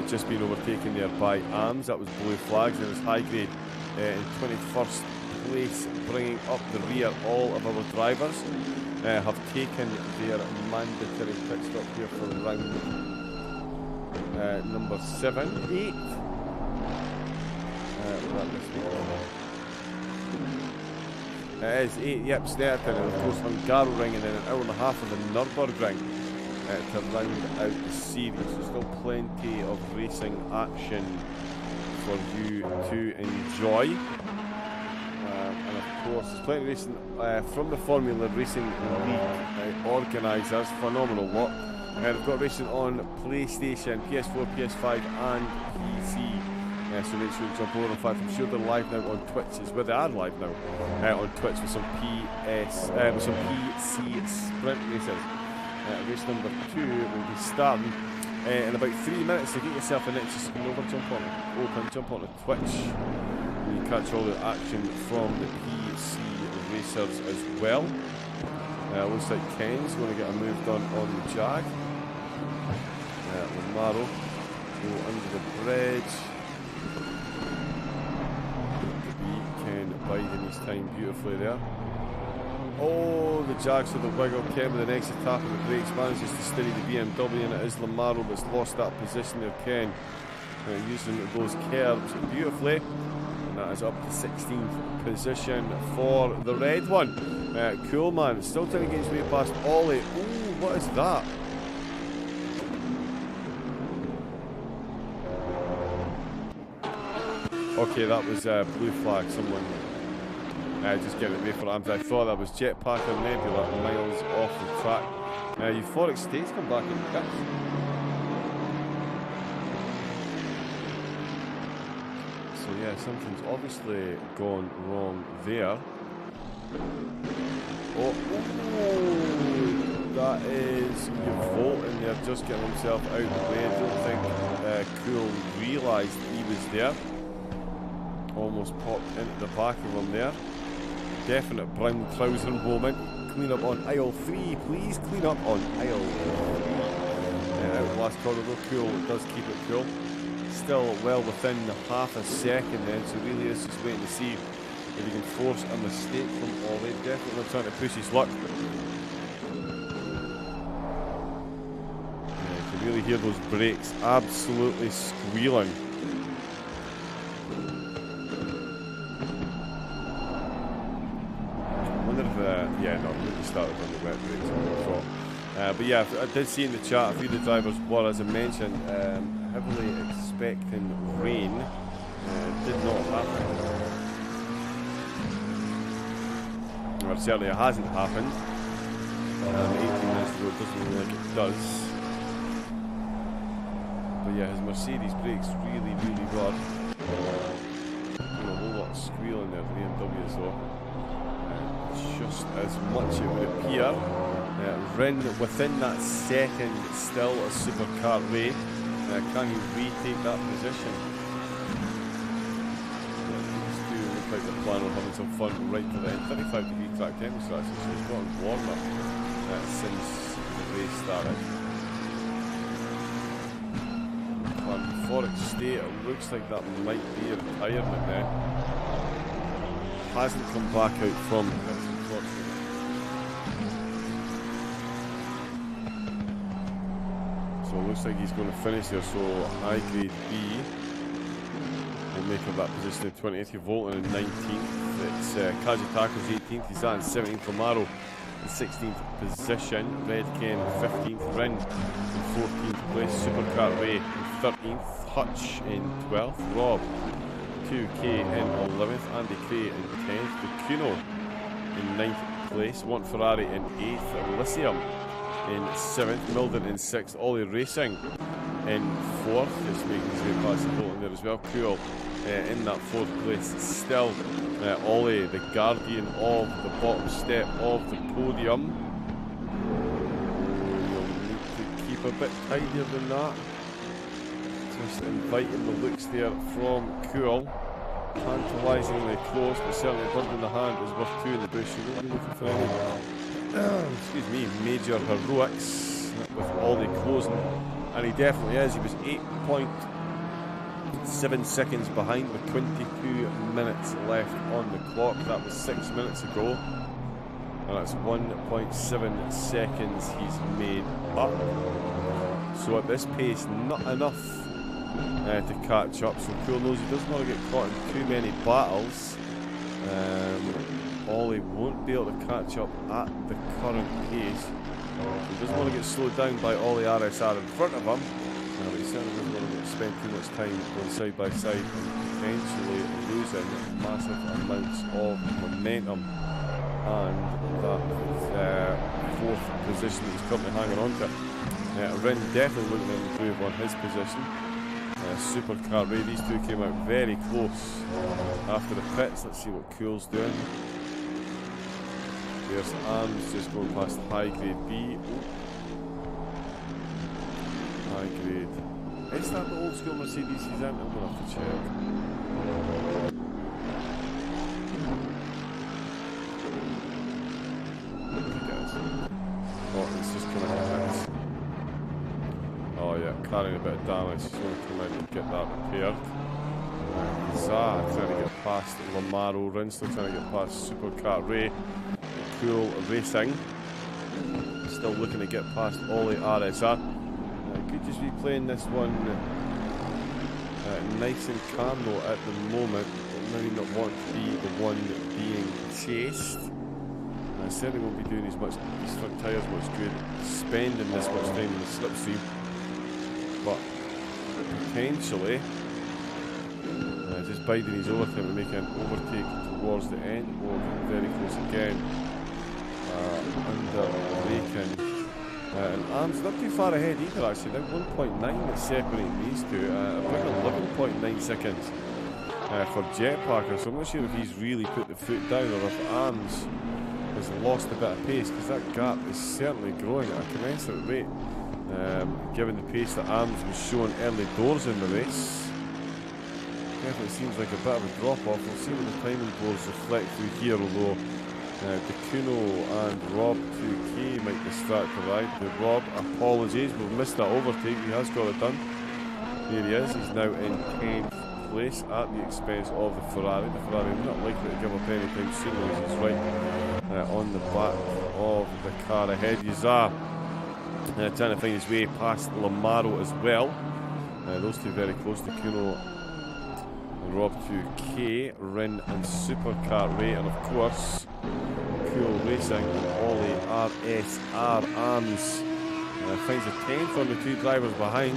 Just been overtaken there by Arms, that was Blue Flags, and it was High Grade in 21st place, bringing up the rear. All of our drivers have taken their mandatory pit stop here for round number 8. It is 8, yep, Snetterton, and of course Hungaroring, and then an hour and a half of the Nürburgring to round out the series. So still plenty of racing action for you to enjoy. And of course there's plenty of racing from the Formula Racing League organisers, phenomenal lot. They've got racing on PlayStation, PS4, PS5 and PC. So make sure you jump over. In fact, I'm sure they're live now on Twitch as well. They are live now on Twitch with some PC sprint races. Race number 2 will be starting in about 3 minutes. So get yourself a net, just go over, jump on Oulton, jump on the Twitch. And you catch all the action from the PC racers as well. Looks like Ken's going to get a move done on the Jag. Lamaro go under the bridge. Ken biding his time beautifully there. Oh, the Jags with the wiggle. Ken with the next tap of the brakes manages to steady the BMW, and it is Lamaro that's lost that position there. Ken using those curbs beautifully, and that is up to 16th position for the red one. Cool man, still trying to get his way past Ollie. Ooh, what is that? Okay, that was Blue Flag, someone just getting it away for Arms. I thought that was Jetpack or Nebula miles off the track. Euphoric States come back in the pits. So yeah, something's obviously gone wrong there. Oh, that is Oulton there, just getting himself out of the way. I don't think Cool realised he was there. Almost popped into the back of him there. Definite brown trouser moment. Clean up on aisle 3, please. Clean up on aisle 3. Out last corridor, Cool does keep it cool. Still well within half a second then, so really is just waiting to see if he can force a mistake from Ollie. Definitely trying to push his luck. Yeah, you can really hear those brakes absolutely squealing. Yeah, no, we started on the wet brakes. But yeah, I did see in the chat a few of the drivers were, as I mentioned, heavily expecting rain. Did not happen. Well, certainly it hasn't happened. 18 minutes ago, it doesn't look like it does. But yeah, his Mercedes brakes really, really good. A whole lot of squealing there for the BMWs though. Just as much it would appear. Rin within that second, still a supercar way. Can he retake that position? These two look like they're planning on having some fun right to the end. 35-degree track temperature actually, so it's gotten warmer since the race started. Euphoric State, it looks like that might be a retirement there. Hasn't come back out from the pits, unfortunately. So it looks like he's going to finish there. So high grade B will make up that position in 20th. Oulton in 19th. It's Kajitacos 18th. He's at in 17th. Lamaro in 16th position. Red Ken 15th. Rin in 14th place. Supercar Way in 13th. Hutch in 12th. Rob 2K in 11th, Andy Cray in 10th, Cuno in 9th place, Want Ferrari in 8th, Elysium in 7th, Milden in 6th, Ollie Racing in 4th, just making his way past the Oulton there as well. Cool in that 4th place still. Ollie, the guardian of the bottom step of the podium. You'll need to keep a bit tidier than that. Just inviting the looks there from Cool. tantalisingly close, but certainly a bird in the hand is worth 2 in the bush. You won't be looking for any, excuse me, major heroics with Ollie closing, and he definitely is. He was 8.7 seconds behind with 22 minutes left on the clock. That was 6 minutes ago, and that's 1.7 seconds he's made up. So at this pace, not enough to catch up. So Cool knows he doesn't want to get caught in too many battles. Ollie won't be able to catch up at the current pace. He doesn't want to get slowed down by Ollie RSR in front of him, but he certainly doesn't want to spend too much time going side by side and potentially losing massive amounts of momentum. And that fourth position that he's currently hanging on to. Rin definitely looking to improve on his position. Supercar Ray, these two came out very close after the pits. Let's see what Cool's doing. There's Arms just going past High Grade B. High Grade. Is that the old school Mercedes he's in? I'm going to have to check. I think it is. Oh, it's just coming out. Oh yeah, carrying a bit of damage. He's going to come out and get that repaired. Zah trying to get past Lamaro. Rin still trying to get past Supercar Ray. Cool Racing. Still looking to get past Ollie RSR. Could just be playing this one nice and calm though at the moment. Maybe not want to be the one being chased. I certainly won't be doing as much these front tyres much good, spending this much time in the slipstream. But potentially just biding his overtime and making an overtake towards the end. Oh, getting very close again. Under Raken. And Arms not too far ahead either actually. Now 1.9 that's separating these two. About 11.9 seconds for Jetpacker. So I'm not sure if he's really put the foot down or if Arms has lost a bit of pace, because that gap is certainly growing at a commensurate rate. Given the pace that Arms was showing early doors in the race. Definitely seems like a bit of a drop off. We'll see what the timing boards reflect through here, although DeCuno and Rob 2K might distract the ride. Rob, apologies, we've missed that overtake. He has got it done. Here he is. He's now in 10th place at the expense of the Ferrari. The Ferrari not likely to give up any time soon, as he's right on the back of the car ahead. Yazar trying to find his way past Lamaro as well. Those two very close to Kuno and Rob 2K, Rin and Supercar Ray, and of course Cool Racing and Ollie RSR. Arms finds a 10th on the two drivers behind.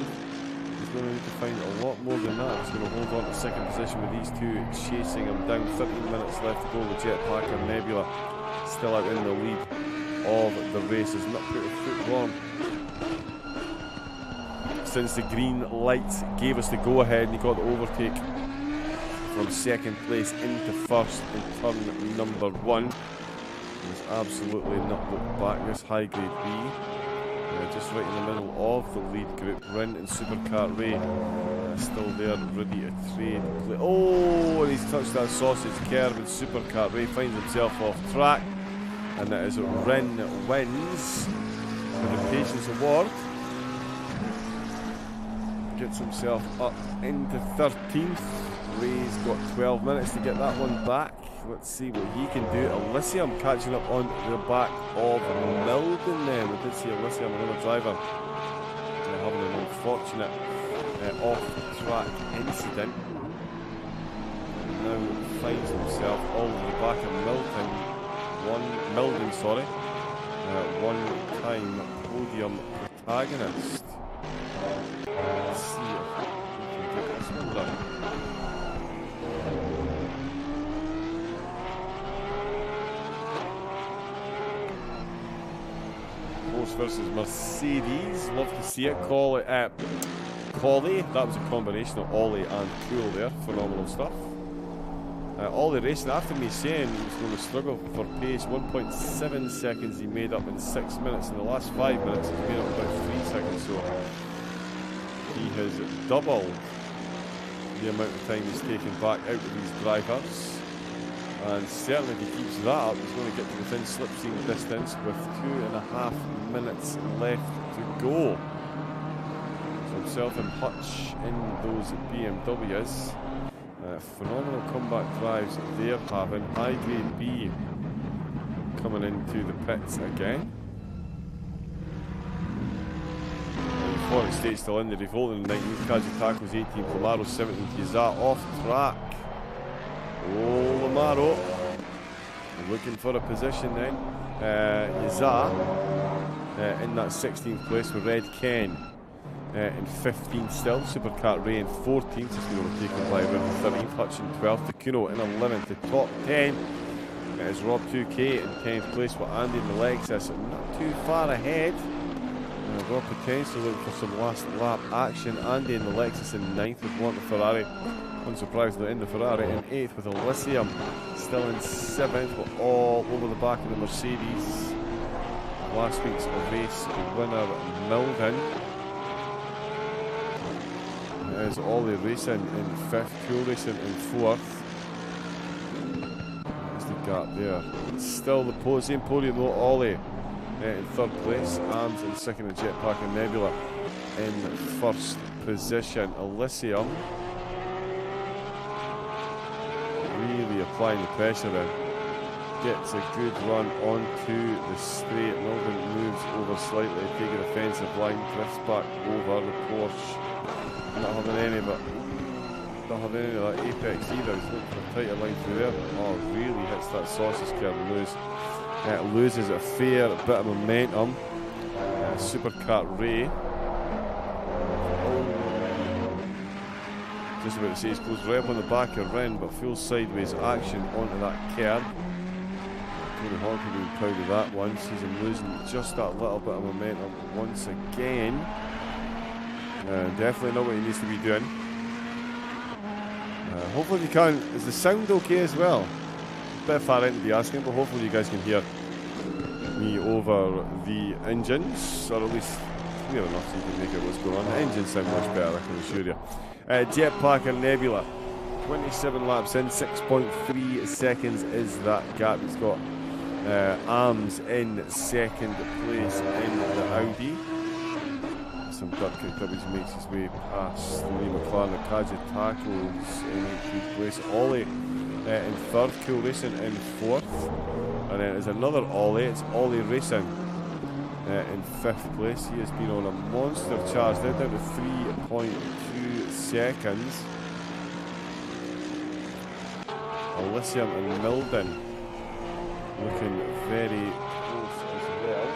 He's going to need to find a lot more than that. He's going to hold on to second position with these two chasing him down. 13 minutes left to go with Jetpacker and Nebula still out in the lead of the race. Has not put a foot wrong since the green lights gave us the go-ahead, and he got the overtake from second place into first in turn number 1. He's absolutely not looked back. This High Grade B, just right in the middle of the lead group. Rin and Supercar Ray still there, ready to trade. Oh, and he's touched that sausage curve, and Supercar Ray finds himself off track, and that is Rin wins with the Patience Award. Gets himself up into 13th. Ray's got 12 minutes to get that one back. Let's see what he can do. Elysium catching up on the back of Milden then. We did see Elysium, another driver, having an unfortunate off-track incident. And now finds himself all the way back in Milden, one-time podium protagonist. Let's see if we can get this one done. Post versus Mercedes. Love to see it. Quali. That was a combination of Ollie and Cool there. Phenomenal stuff. Ollie racing after me saying he was going to struggle for pace. 1.7 seconds he made up in 6 minutes. In the last 5 minutes he's made up about 3 seconds. So he has doubled the amount of time he's taken back out of these drivers. And certainly if he keeps that up, he's going to get to within slipstream distance with 2.5 minutes left to go. So himself and Hutch in those BMWs. Phenomenal comeback drives they're having. High grade B coming into the pits again. Foreign State still in the Oulton 19th, Kajitako's 18th, Lamaro's 17th, Yazat off track. Oh, Lamaro looking for a position then. Yazat in that 16th place with Red Ken in 15th still. Supercat Ray in 14th, has been overtaken by River 13th, Hutch in 12th, Takuno in 11th, the top 10. It is Rob 2K in 10th place with Andy in the Lexus, not too far ahead. Rob potentially looking for some last lap action. Andy in the Lexus in 9th with Wanting Ferrari. Unsurprisingly in the Ferrari in 8th with Elysium. Still in 7th, but all over the back of the Mercedes. Last week's race winner Milden. It is Ollie Racing in 5th, Cool Racing in 4th. There's the gap there. Still the same podium though, Ollie in 3rd place, Arms in 2nd, and Jetpack and Nebula in 1st position. Elysium really applying the pressure then. Gets a good run onto the straight. Milden moves over slightly, taking a defensive line, drifts back over the Porsche. Not having any of it. Not having any of that apex either. He's looking for a tighter line through there. Oh, really hits that sausage curve and loses a fair bit of momentum. Supercat Ray. Just about to say, he goes right up on the back of Ren, but full sideways action onto that curb. Tony Hawk will be proud of that one. Sees him losing just that little bit of momentum once again. Definitely not what he needs to be doing. Hopefully you can. Is the sound okay as well? A bit far in to be asking, but hopefully you guys can hear me over the engines, or at least clear enough so you can make out what's going on. The engines sound much better, I can assure you. Jetpack and Nebula, 27 laps in, 6.3 seconds is that gap. He's got Arms in 2nd place in the Audi. Some duck kick up as he makes his way past Lee McLaren. Kajitako's in 18th place. Ollie in 3rd, Cool Racing in 4th. And then there's another Ollie, it's Ollie Racing in 5th place. He has been on a monster charge, they're down to 3.2 seconds. Elysium and Milden looking very close as well.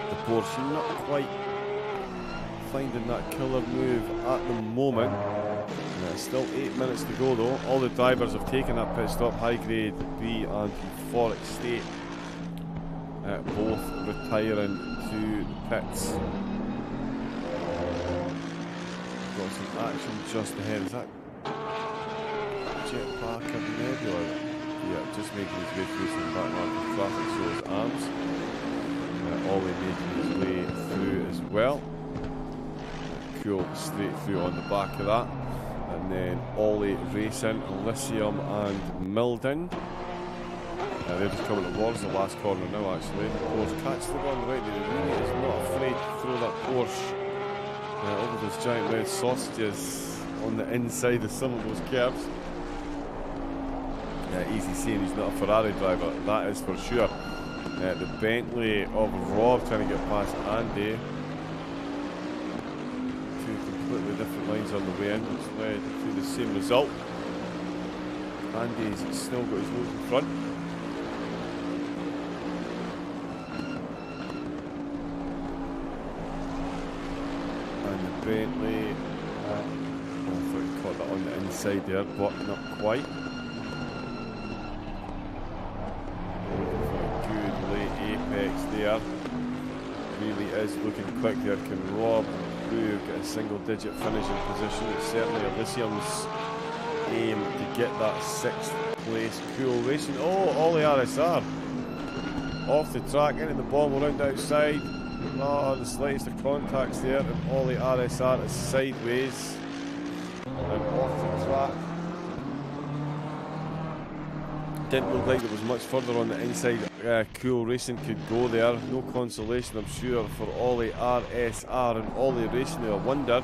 The Porsche not quite finding that killer move at the moment. Still 8 minutes to go though. All the drivers have taken that pit stop. High grade B and Euphoric State both retiring to the pits. Got some action just ahead. Is that Jetpack and Nebula? Yeah, just making his way through some backmark traffic, so his Arms. Ollie making his way through as well. Cool, straight through on the back of that. And then Ollie Racing, Elysium and Milden. They're just coming towards the last corner now actually. The Porsche catch the one right there. He really is not afraid to throw that Porsche over those giant red sausages on the inside of some of those curves. Easy seeing he's not a Ferrari driver, that is for sure. The Bentley of Rob trying to get past Andy. Completely different lines on the way in, which led to the same result. Andy's still got his nose in front. And the Bentley, I thought he caught that on the inside there, but not quite. Looking for a good late apex there. Really is looking quick there. Can Rob get a single digit finishing position? It's certainly Elysium's aim to get that 6th place. Cool Racing. Oh, Ollie RSR off the track into the bomb around outside. Oh, the slightest of contacts there, and Ollie RSR is sideways and off the track. Didn't look like there was much further on the inside. Cool Racing could go there. No consolation, I'm sure, for Ollie RSR and Ollie Racing. I wondered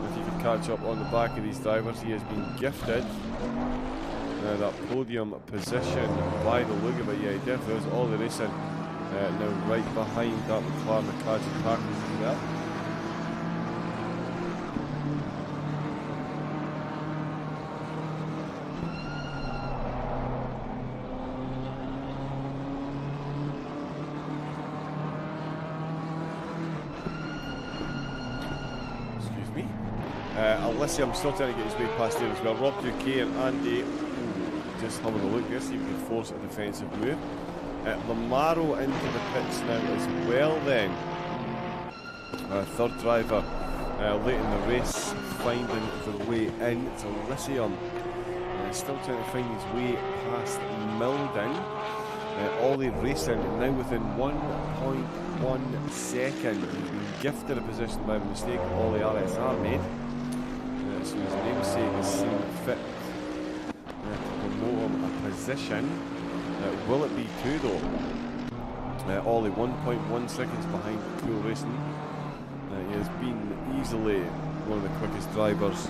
if he could catch up on the back of these drivers. He has been gifted that podium position by the look of it. Yeah, he definitely is. Ollie Racing now right behind that McLaren Kaji Packers there. I'm still trying to get his way past there as well. Rob UK and Andy just having a look there, see if he can force a defensive move. Lamaro into the pits now as well then. Third driver late in the race, finding the way in. It's Elysium still trying to find his way past Milden. Ollie Racing now within 1.1 second. He's been gifted a position by the mistake Ollie RSR made. So his namesake has seen fit to promote him a position. Will it be two though? Ollie 1.1 seconds behind Cool Racing. He has been easily one of the quickest drivers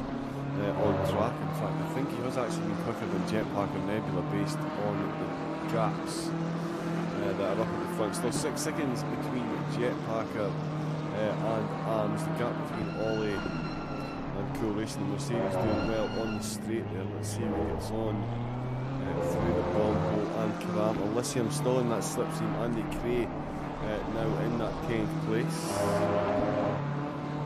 on track. In fact, I think he has actually been quicker than Jetpack or Nebula based on the gaps that are up at the front. Still 6 seconds between Jetpacker and Arms. The gap between Ollie and Cool Racing. The Mercedes doing well on the straight there. Let's see if he gets on through the bomb hole and Karam. Elysium still in that slipstream. Andy Cray now in that 10th place.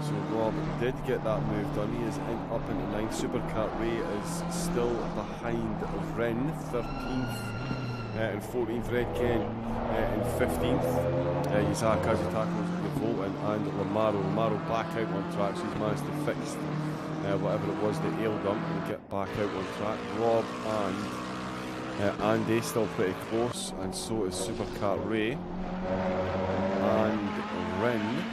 So Rob did get that move done. He is up into 9th. Supercat Ray is still behind Ren, 13th and 14th. Red Ken in 15th. Isaac Kazutako's Oulton and Lamaro back out on track, so he's managed to fix whatever it was that ailed him and get back out on track. Rob and Andy still pretty close, and so is Supercat Ray and Ren.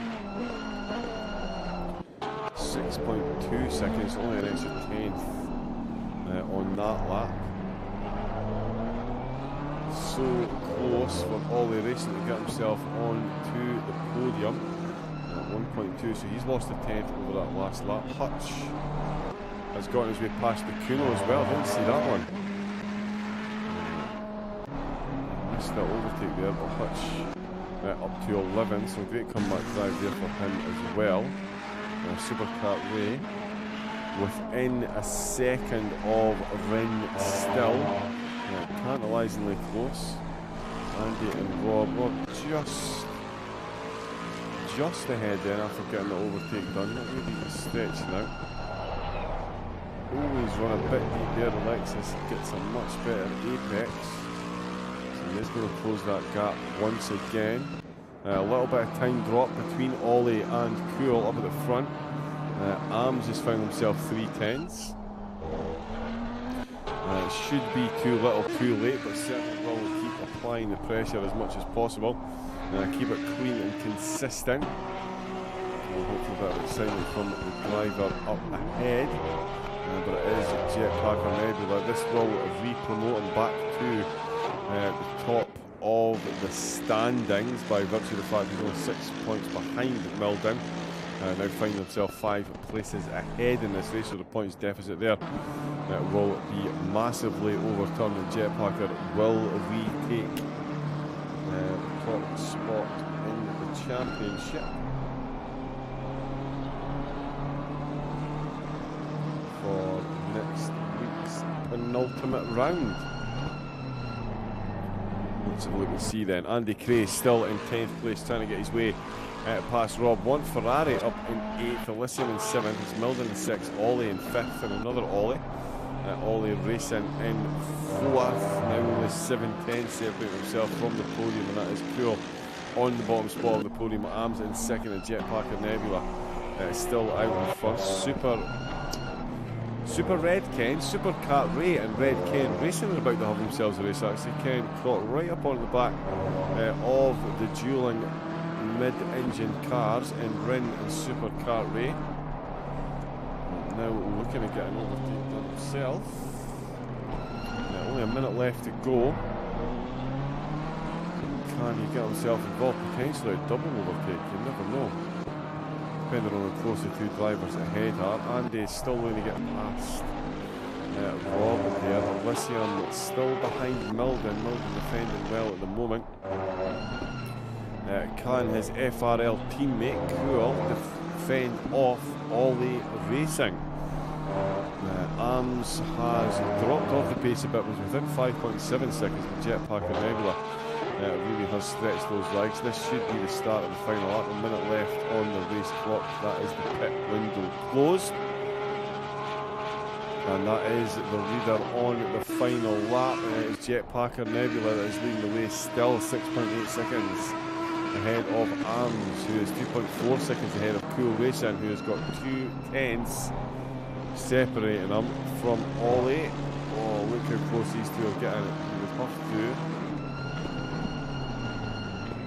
6.2 seconds, only an extra 10th on that lap. So close for Ollie Racing to get himself onto the podium at 1.2, so he's lost a 10th over that last lap. Hutch has gotten his way past the Kuno as well. I didn't see that one. Missed that overtake there, but Hutch up to 11, so great comeback drive there for him as well. Supercat Ray within a second of Ren still. Tantalisingly close. Andy and Rob just ahead then after getting the overtake done. Not really stretching out. Always run a bit deep there. Alexis gets a much better apex. So he's going to close that gap once again. A little bit of time drop between Ollie and Cool up at the front. Arms has found himself 3/10s. Should be too little too late, but certainly will keep applying the pressure as much as possible. Keep it clean and consistent. Hopefully a bit of excitement from the driver up ahead. But it is Jetpack and Nebula. This will re-promote him back to the top of the standings by virtue of the fact he's only 6 points behind Milden. Now finding himself 5 places ahead in this race, so the points deficit there will be massively overturned, and Jetpacker will retake the top spot in the championship for next week's penultimate round. Let's have a look and see then. Andy Cray still in 10th place, trying to get his way past Rob. One Ferrari up in 8th, Elysium in 7th, it's Milden in 6th, Ollie in 5th, and another Ollie. Ollie Racing in 4th, now only 7/10 separating himself from the podium, and that is Cool on the bottom spot of the podium. Arms in 2nd, and Jetpack and Nebula still out in 1st. Super Red Ken, Supercat Ray and Red Ken Racing are about to have themselves a race. Actually, Ken caught right up on the back of the dueling mid-engine cars in Rin and Supercar Ray. Now looking to get an overtake done himself. Only a minute left to go. Can he get himself involved? Potentially a double overtake, you never know. Depending on how close the two drivers ahead are. Andy's still going to get past Rob there. Elysium still behind Milden. Milden defending well at the moment. Can his FRL teammate Cool defend off Ollie Racing? Arms has dropped off the pace a bit, was within 5.7 seconds with Jetpack and Nebula. Really has stretched those legs. This should be the start of the final lap. A minute left on the race clock. That is the pit window closed. And that is the leader on the final lap. It's Jetpacker Nebula that is leading the way still, 6.8 seconds ahead of Arms, who is 2.4 seconds ahead of Cool Racing, who has got 2/10 separating them from Ollie. Oh, look how close these two are getting. He would have to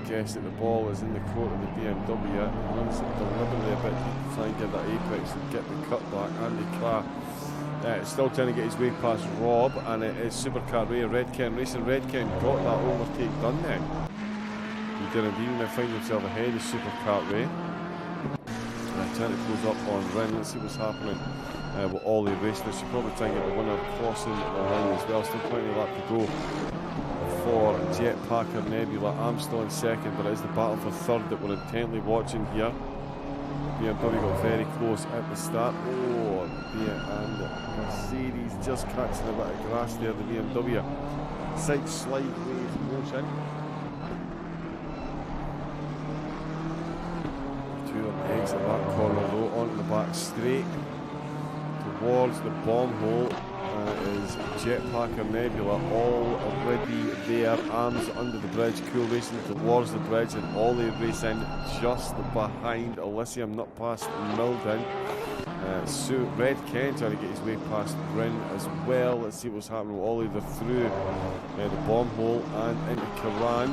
guess that the ball is in the court of the BMW. It runs deliberately a bit to try and get that apex and get the cutback. Andy Clark still trying to get his way past Rob, and it is Supercar Ray, Red Ken Racing. Red Ken got that overtake done then. He did indeed, and find himself ahead of Supercar Ray. Trying to close up on Ren. Let's see what's happening with Ollie Racing. They should probably try and get the winner crossing the line as well. Still plenty of lap to go for Jetpacker Nebula. I'm still in second, but it is the battle for third that we're intently watching here. BMW got very close at the start. Oh, and Mercedes just catching a bit of grass there. The BMW side sideways motion. Exit that corner though, onto the back straight towards the bomb hole. Is Jetpacker Nebula already there? Arms under the bridge, Cool Racing towards the bridge, and Ollie Racing just behind Elysium, not past Milden. So Red Ken trying to get his way past Rin as well. Let's see what's happening with Ollie. They're through the bomb hole and into Karan.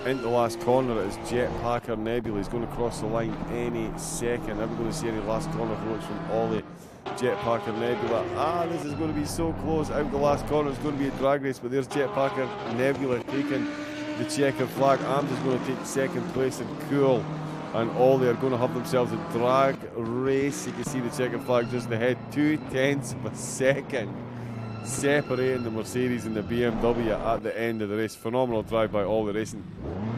Into the last corner is Jetpacker Nebula. He's going to cross the line any second. Are we going to see any last corner approach from Ollie? Jetpacker Nebula. This is going to be so close. Out the last corner, it's going to be a drag race, but there's Jetpacker Nebula taking the checkered flag. Arms is going to take second place, and Cool and Ollie are going to have themselves a drag race. You can see the checkered flag just ahead, 0.2 of a second separating the Mercedes and the BMW at the end of the race. Phenomenal drive by Ollie Racing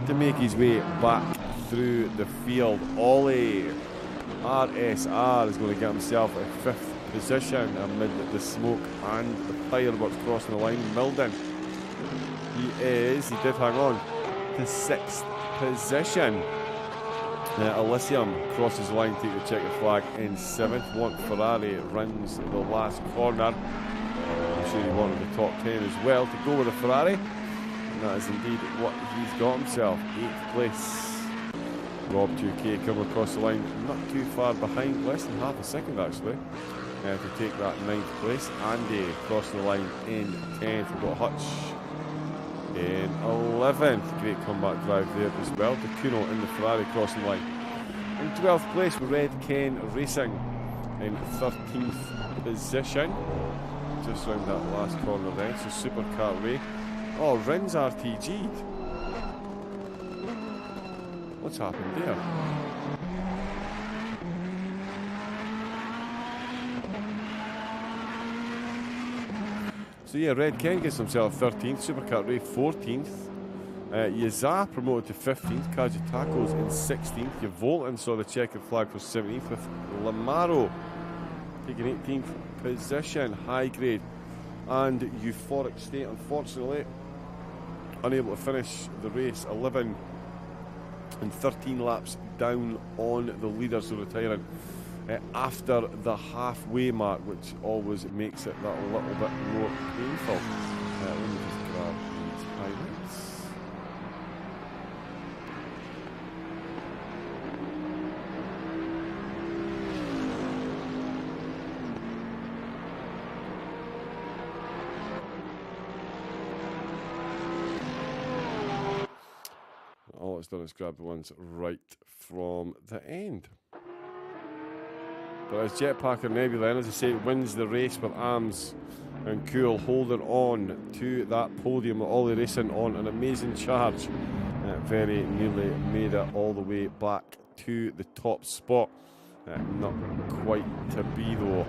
to make his way back through the field. Ollie RSR is going to get himself a fifth position amid the smoke and the fireworks crossing the line. Milden, he did hang on to sixth position. Elysium crosses the line, take the checkered flag in seventh. Ferrari runs the last corner. I'm sure he wanted the top 10 as well to go with a Ferrari, and that is indeed what he's got himself, 8th place. Rob 2K coming across the line, not too far behind, less than half a second actually, to take that 9th place. Andy crossing the line in 10th. We've got Hutch in 11th. Great comeback drive there as well. DeCuno in the Ferrari crossing the line. In 12th place with Red Ken Racing in 13th position. Just round that last corner then. So Supercar Ray. Oh, Rin's RTG'd. What's happened there? So yeah, Red Ken gets himself 13th, Supercar Ray 14th, Yazar promoted to 15th, Kajitako's in 16th, Oulton saw the checkered flag for 17th, with Lamaro taking 18th position. High Grade and Euphoric State, unfortunately, unable to finish the race. 11 and 13 laps down on the leader, so retiring after the halfway mark, which always makes it that little bit more painful. Let me just grab these highlights. all it's done is grab the ones right from the end. But as Jetpacker Nebula, as I say, wins the race with arms and cool, holding on to that podium with Ollie racing on an amazing charge. Very nearly made it all the way back to the top spot. Not quite to be though.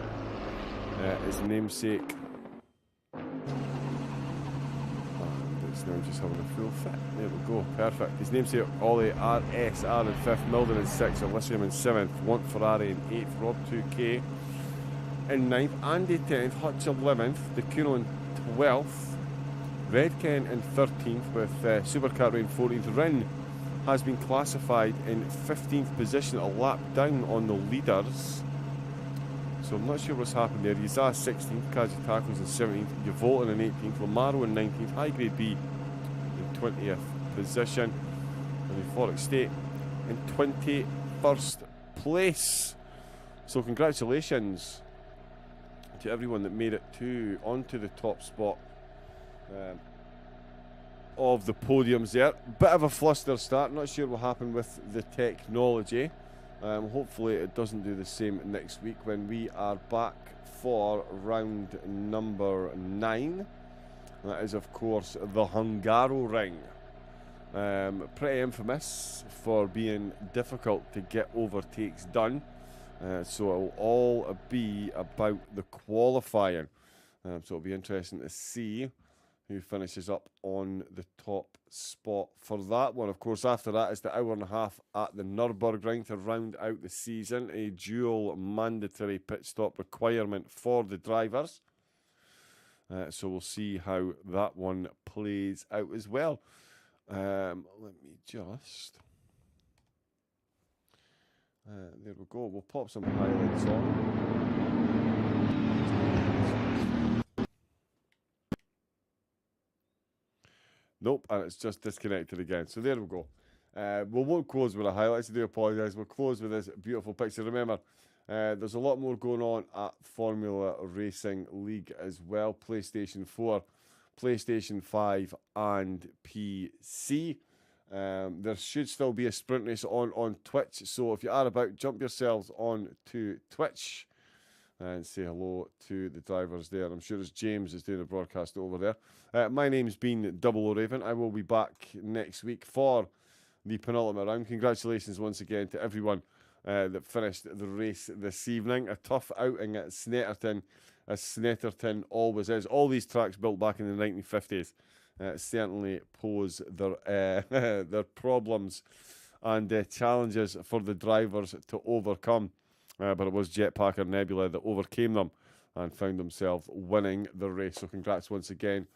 His namesake. It's now just having a full fit. There we go, perfect. His namesake Ollie RSR in 5th, Milden in 6th, Elysium in 7th, Want Ferrari in 8th, Rob 2K in 9th, Andy 10th, Hutch 11th, the Kuno in 12th, Redken in 13th with Supercar in 14th. Rin has been classified in 15th position, a lap down on the leaders. So I'm not sure what's happened there. Yazar 16th, Kaji Tackles in 17th, Oulton in 18th, Lamaro in 19th, High Grade B in 20th position, and Euphoric State in 21st place. So congratulations to everyone that made it onto the top spot of the podiums there. Bit of a fluster start, not sure what happened with the technology. Hopefully it doesn't do the same next week when we are back for round number 9. That is of course the Hungaroring. Pretty infamous for being difficult to get overtakes done. So it will all be about the qualifying. So it'll be interesting to see who finishes up on the top spot for that one. Of course, after that is the hour and a half at the Nürburgring to round out the season. A dual mandatory pit stop requirement for the drivers. So we'll see how that one plays out as well. Let me just... there we go. We'll pop some highlights on. Nope, and it's just disconnected again. So there we go. We won't close with the highlights. I do apologise. We'll close with this beautiful picture. Remember, there's a lot more going on at Formula Racing League as well. PlayStation 4, PlayStation 5 and PC. There should still be a sprint race on Twitch. So if you are about, jump yourselves on to Twitch and say hello to the drivers there. I'm sure it's James is doing the broadcast over there. My name's been Double O Raven. I will be back next week for the penultimate round. Congratulations once again to everyone that finished the race this evening. A tough outing at Snetterton, as Snetterton always is. All these tracks built back in the 1950s certainly pose their their problems and challenges for the drivers to overcome. But it was Jetpacker Nebula that overcame them and found himself winning the race. So congrats once again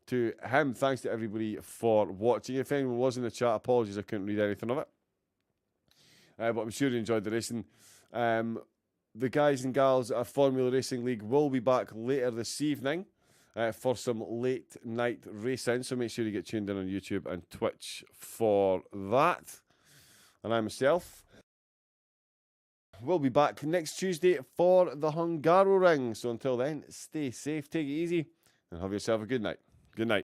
to him. Thanks to everybody for watching. If anyone was in the chat, apologies I couldn't read anything of it. But I'm sure you enjoyed the racing. The guys and gals at Formula Racing League will be back later this evening for some late night racing. So make sure you get tuned in on YouTube and Twitch for that. And I myself... we'll be back next Tuesday for the Hungaroring. So until then, stay safe, take it easy, and have yourself a good night. Good night.